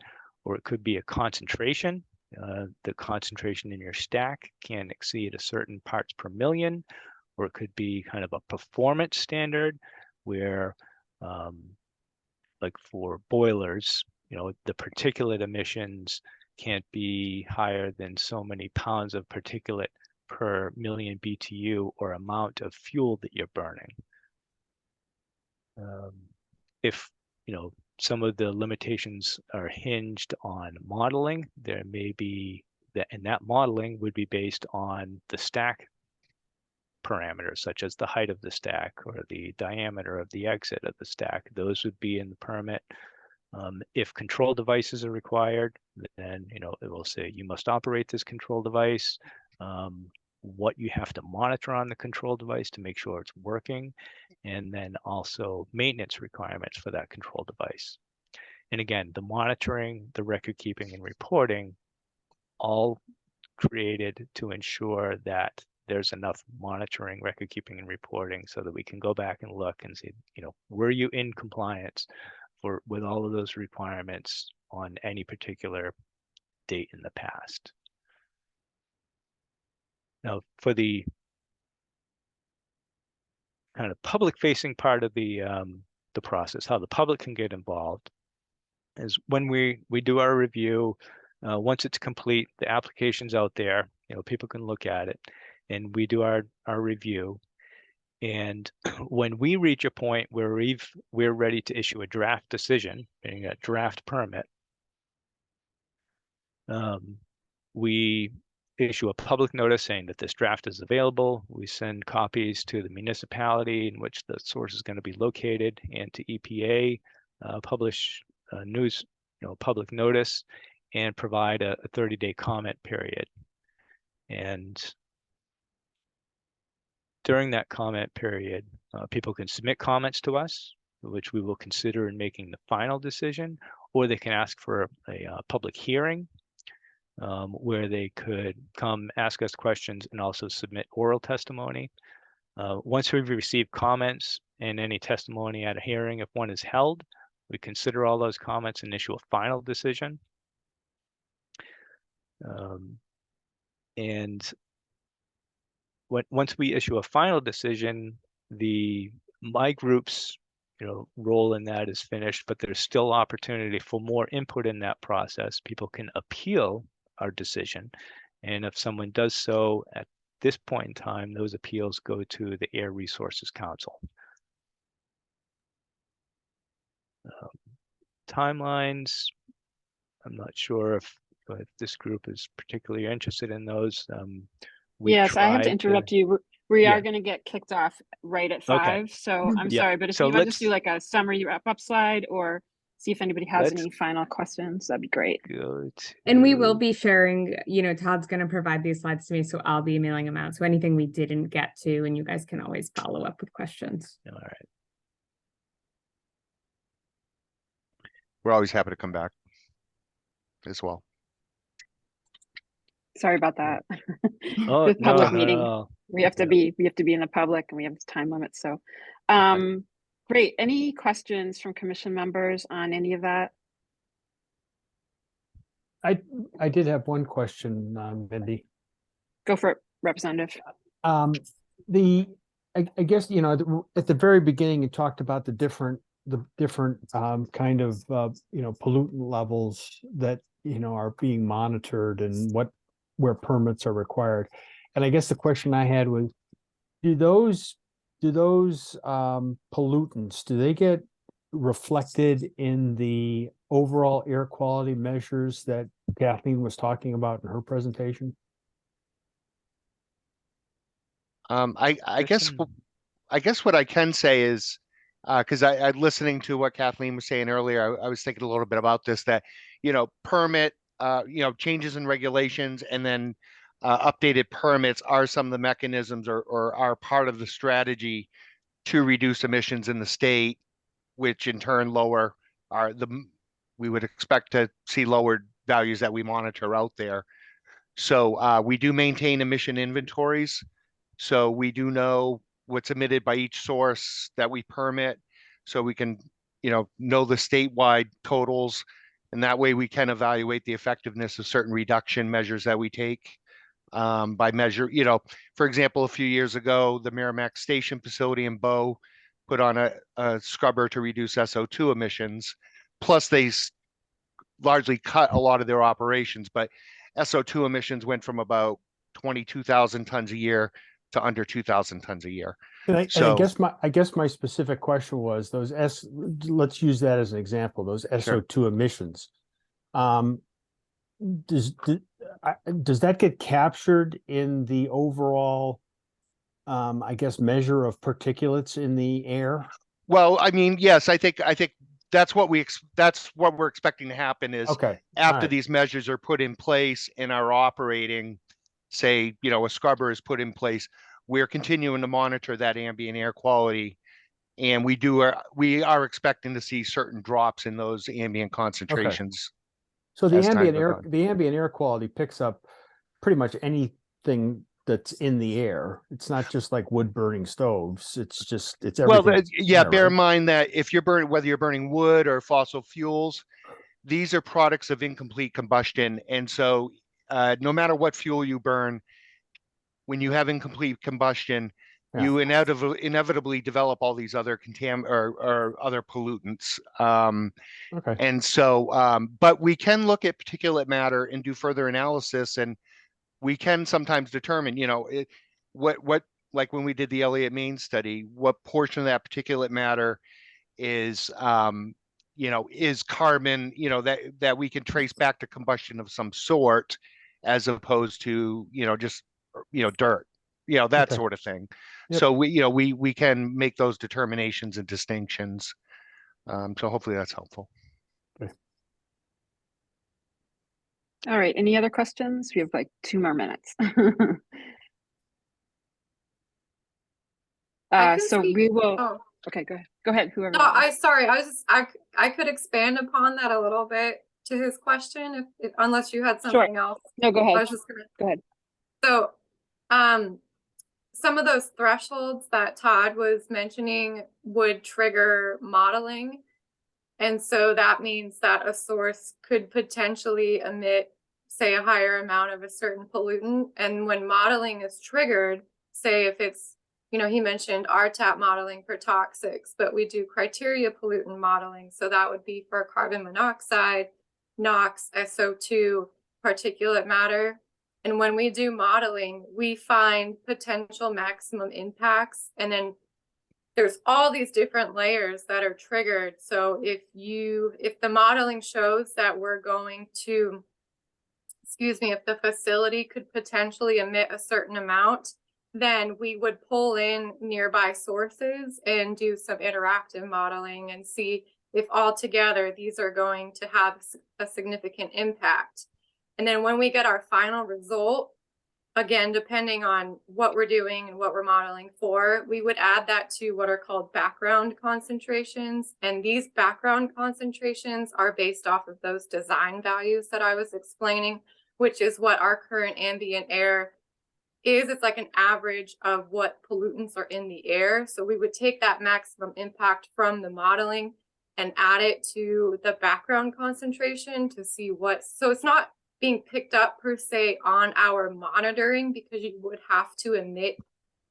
or it could be a concentration. The concentration in your stack can't exceed a certain parts per million, or it could be kind of a performance standard where, like for boilers, the particulate emissions can't be higher than so many pounds of particulate per million BTU or amount of fuel that you're burning. If some of the limitations are hinged on modeling, there may be that, and that modeling would be based on the stack parameters, such as the height of the stack or the diameter of the exit of the stack. Those would be in the permit. If control devices are required, then it will say you must operate this control device, what you have to monitor on the control device to make sure it's working, and then also maintenance requirements for that control device. And again, the monitoring, the record keeping, and reporting, all created to ensure that there's enough monitoring, record keeping, and reporting so that we can go back and look and see, were you in compliance with all of those requirements on any particular date in the past. Now, for the kind of public facing part of the process, how the public can get involved, is when we do our review. Once it's complete, the application's out there, people can look at it, and we do our review. And when we reach a point where we're ready to issue a draft decision, meaning a draft permit, we issue a public notice saying that this draft is available. We send copies to the municipality in which the source is going to be located, and to EPA, publish news, public notice, and provide a 30-day comment period. And during that comment period, people can submit comments to us, which we will consider in making the final decision, or they can ask for a public hearing, where they could come ask us questions and also submit oral testimony. Once we've received comments and any testimony at a hearing, if one is held, we consider all those comments and issue a final decision. And once we issue a final decision, my group's role in that is finished, but there's still opportunity for more input in that process. People can appeal our decision, and if someone does so at this point in time, those appeals go to the Air Resources Council. Timelines, I'm not sure if this group is particularly interested in those. Yes, I have to interrupt you. We are Yeah. going to get kicked off right at Okay. 5, so I'm Yeah. sorry, but if So you want to just let's do like a summary wrap-up slide, or see if anybody has let's any final questions, that'd be great. go And we will to be sharing, Todd's going to provide these slides to me, so I'll be emailing them out. So anything we didn't get to, and you guys can always follow up with questions. all right. We're always happy to come back as well. Sorry about that. Oh, The no, public not at meeting, all. we have to Yeah. be in the public, and we have time limits. So, great. Any questions from commission members on any of that? I did have one question, Mindy. Go for it, Representative. I guess, at the very beginning, you talked about the different kind of, pollutant levels that, are being monitored, and where permits are required. And I guess the question I had was, do those pollutants, do they get reflected in the overall air quality measures that Kathleen was talking about in her presentation? I guess what I can say is, because I'm listening to what Kathleen was saying earlier, I was thinking a little bit about this, that, permit, changes in regulations, and then updated permits are some of the mechanisms or are part of the strategy to reduce emissions in the state, which in turn we would expect to see lowered values that we monitor out there. So we do maintain emission inventories. So we do know what's emitted by each source that we permit, so we can, know the statewide totals, and that way we can evaluate the effectiveness of certain reduction measures that we take by measure. For example, a few years ago, the Merrimack Station facility in Bow put on a scrubber to reduce SO2 emissions. Plus, they largely cut a lot of their operations, but SO2 emissions went from about 22,000 tons a year to under 2,000 tons a year. And I So- guess my specific question was let's use that as an example, those Sure. SO2 emissions. Does that get captured in the overall, I guess, measure of particulates in the air? Well, I mean, yes, I think that's what we're expecting to happen is Okay. after alright. these measures are put in place and are operating, say, a scrubber is put in place, we're continuing to monitor that ambient air quality. And we are expecting to see certain drops in those ambient concentrations. So the as time ambient goes air, on. the ambient air quality picks up pretty much anything that's in the air. It's not just like wood burning stoves. It's everything. Well, that's yeah, there, bear in right? mind that if whether you're burning wood or fossil fuels, these are products of incomplete combustion. And so no matter what fuel you burn, when you have incomplete combustion, Yeah. you inevitably develop all these other or other pollutants. Okay. And so, but we can look at particulate matter and do further analysis, and we can sometimes determine, what like when we did the Elliott Main study, what portion of that particulate matter is is carbon, that we can trace back to combustion of some sort, as opposed to just dirt, that Okay. sort of thing. Yep. So we can make those determinations and distinctions. So hopefully that's helpful. All right, any other questions? We have like 2 more minutes. I can So speak- we will, Oh, okay, go ahead, whoever. no, that was. sorry, I could expand upon that a little bit to his question, if unless you had something else. No, go I ahead, was just gonna. go ahead. So, some of those thresholds that Todd was mentioning would trigger modeling. And so that means that a source could potentially emit, say, a higher amount of a certain pollutant. And when modeling is triggered, say if it's, he mentioned RTAP modeling for toxics, but we do criteria pollutant modeling. So that would be for carbon monoxide, NOx, SO2, particulate matter. And when we do modeling, we find potential maximum impacts. And then there's all these different layers that are triggered. So if the modeling shows that we're going to, if the facility could potentially emit a certain amount, then we would pull in nearby sources and do some interactive modeling and see if altogether these are going to have a significant impact. And then when we get our final result, again, depending on what we're doing and what we're modeling for, we would add that to what are called background concentrations. And these background concentrations are based off of those design values that I was explaining, which is what our current ambient air is. It's like an average of what pollutants are in the air. So we would take that maximum impact from the modeling and add it to the background concentration to see so it's not being picked up per se on our monitoring, because you would have to emit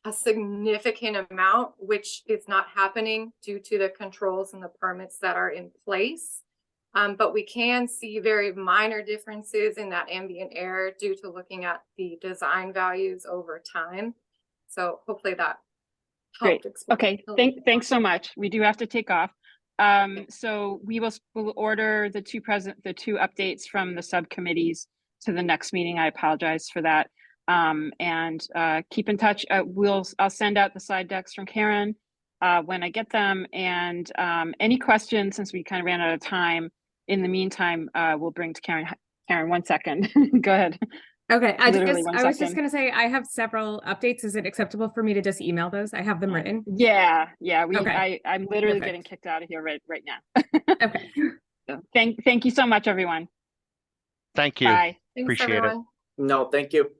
a significant amount, which is not happening due to the controls and the permits that are in place. But we can see very minor differences in that ambient air due to looking at the design values over time. So hopefully that helped Great. explain. Okay, thanks so much. We do have to take off. So we'll order the two updates from the subcommittees to the next meeting. I apologize for that. And keep in touch. I'll send out the slide decks from Karen when I get them. And any questions, since we kind of ran out of time, in the meantime, we'll bring to Karen. Karen, 1 second. Go ahead. Okay, I Literally was 1 just second. gonna say, I have several updates. Is it acceptable for me to just email those? I have them written. Yeah. Okay. I'm literally Perfect. getting kicked out of here right now. Okay. So thank you so much, everyone. Thank you. Bye. Thanks, Appreciate it. everyone. No, thank you.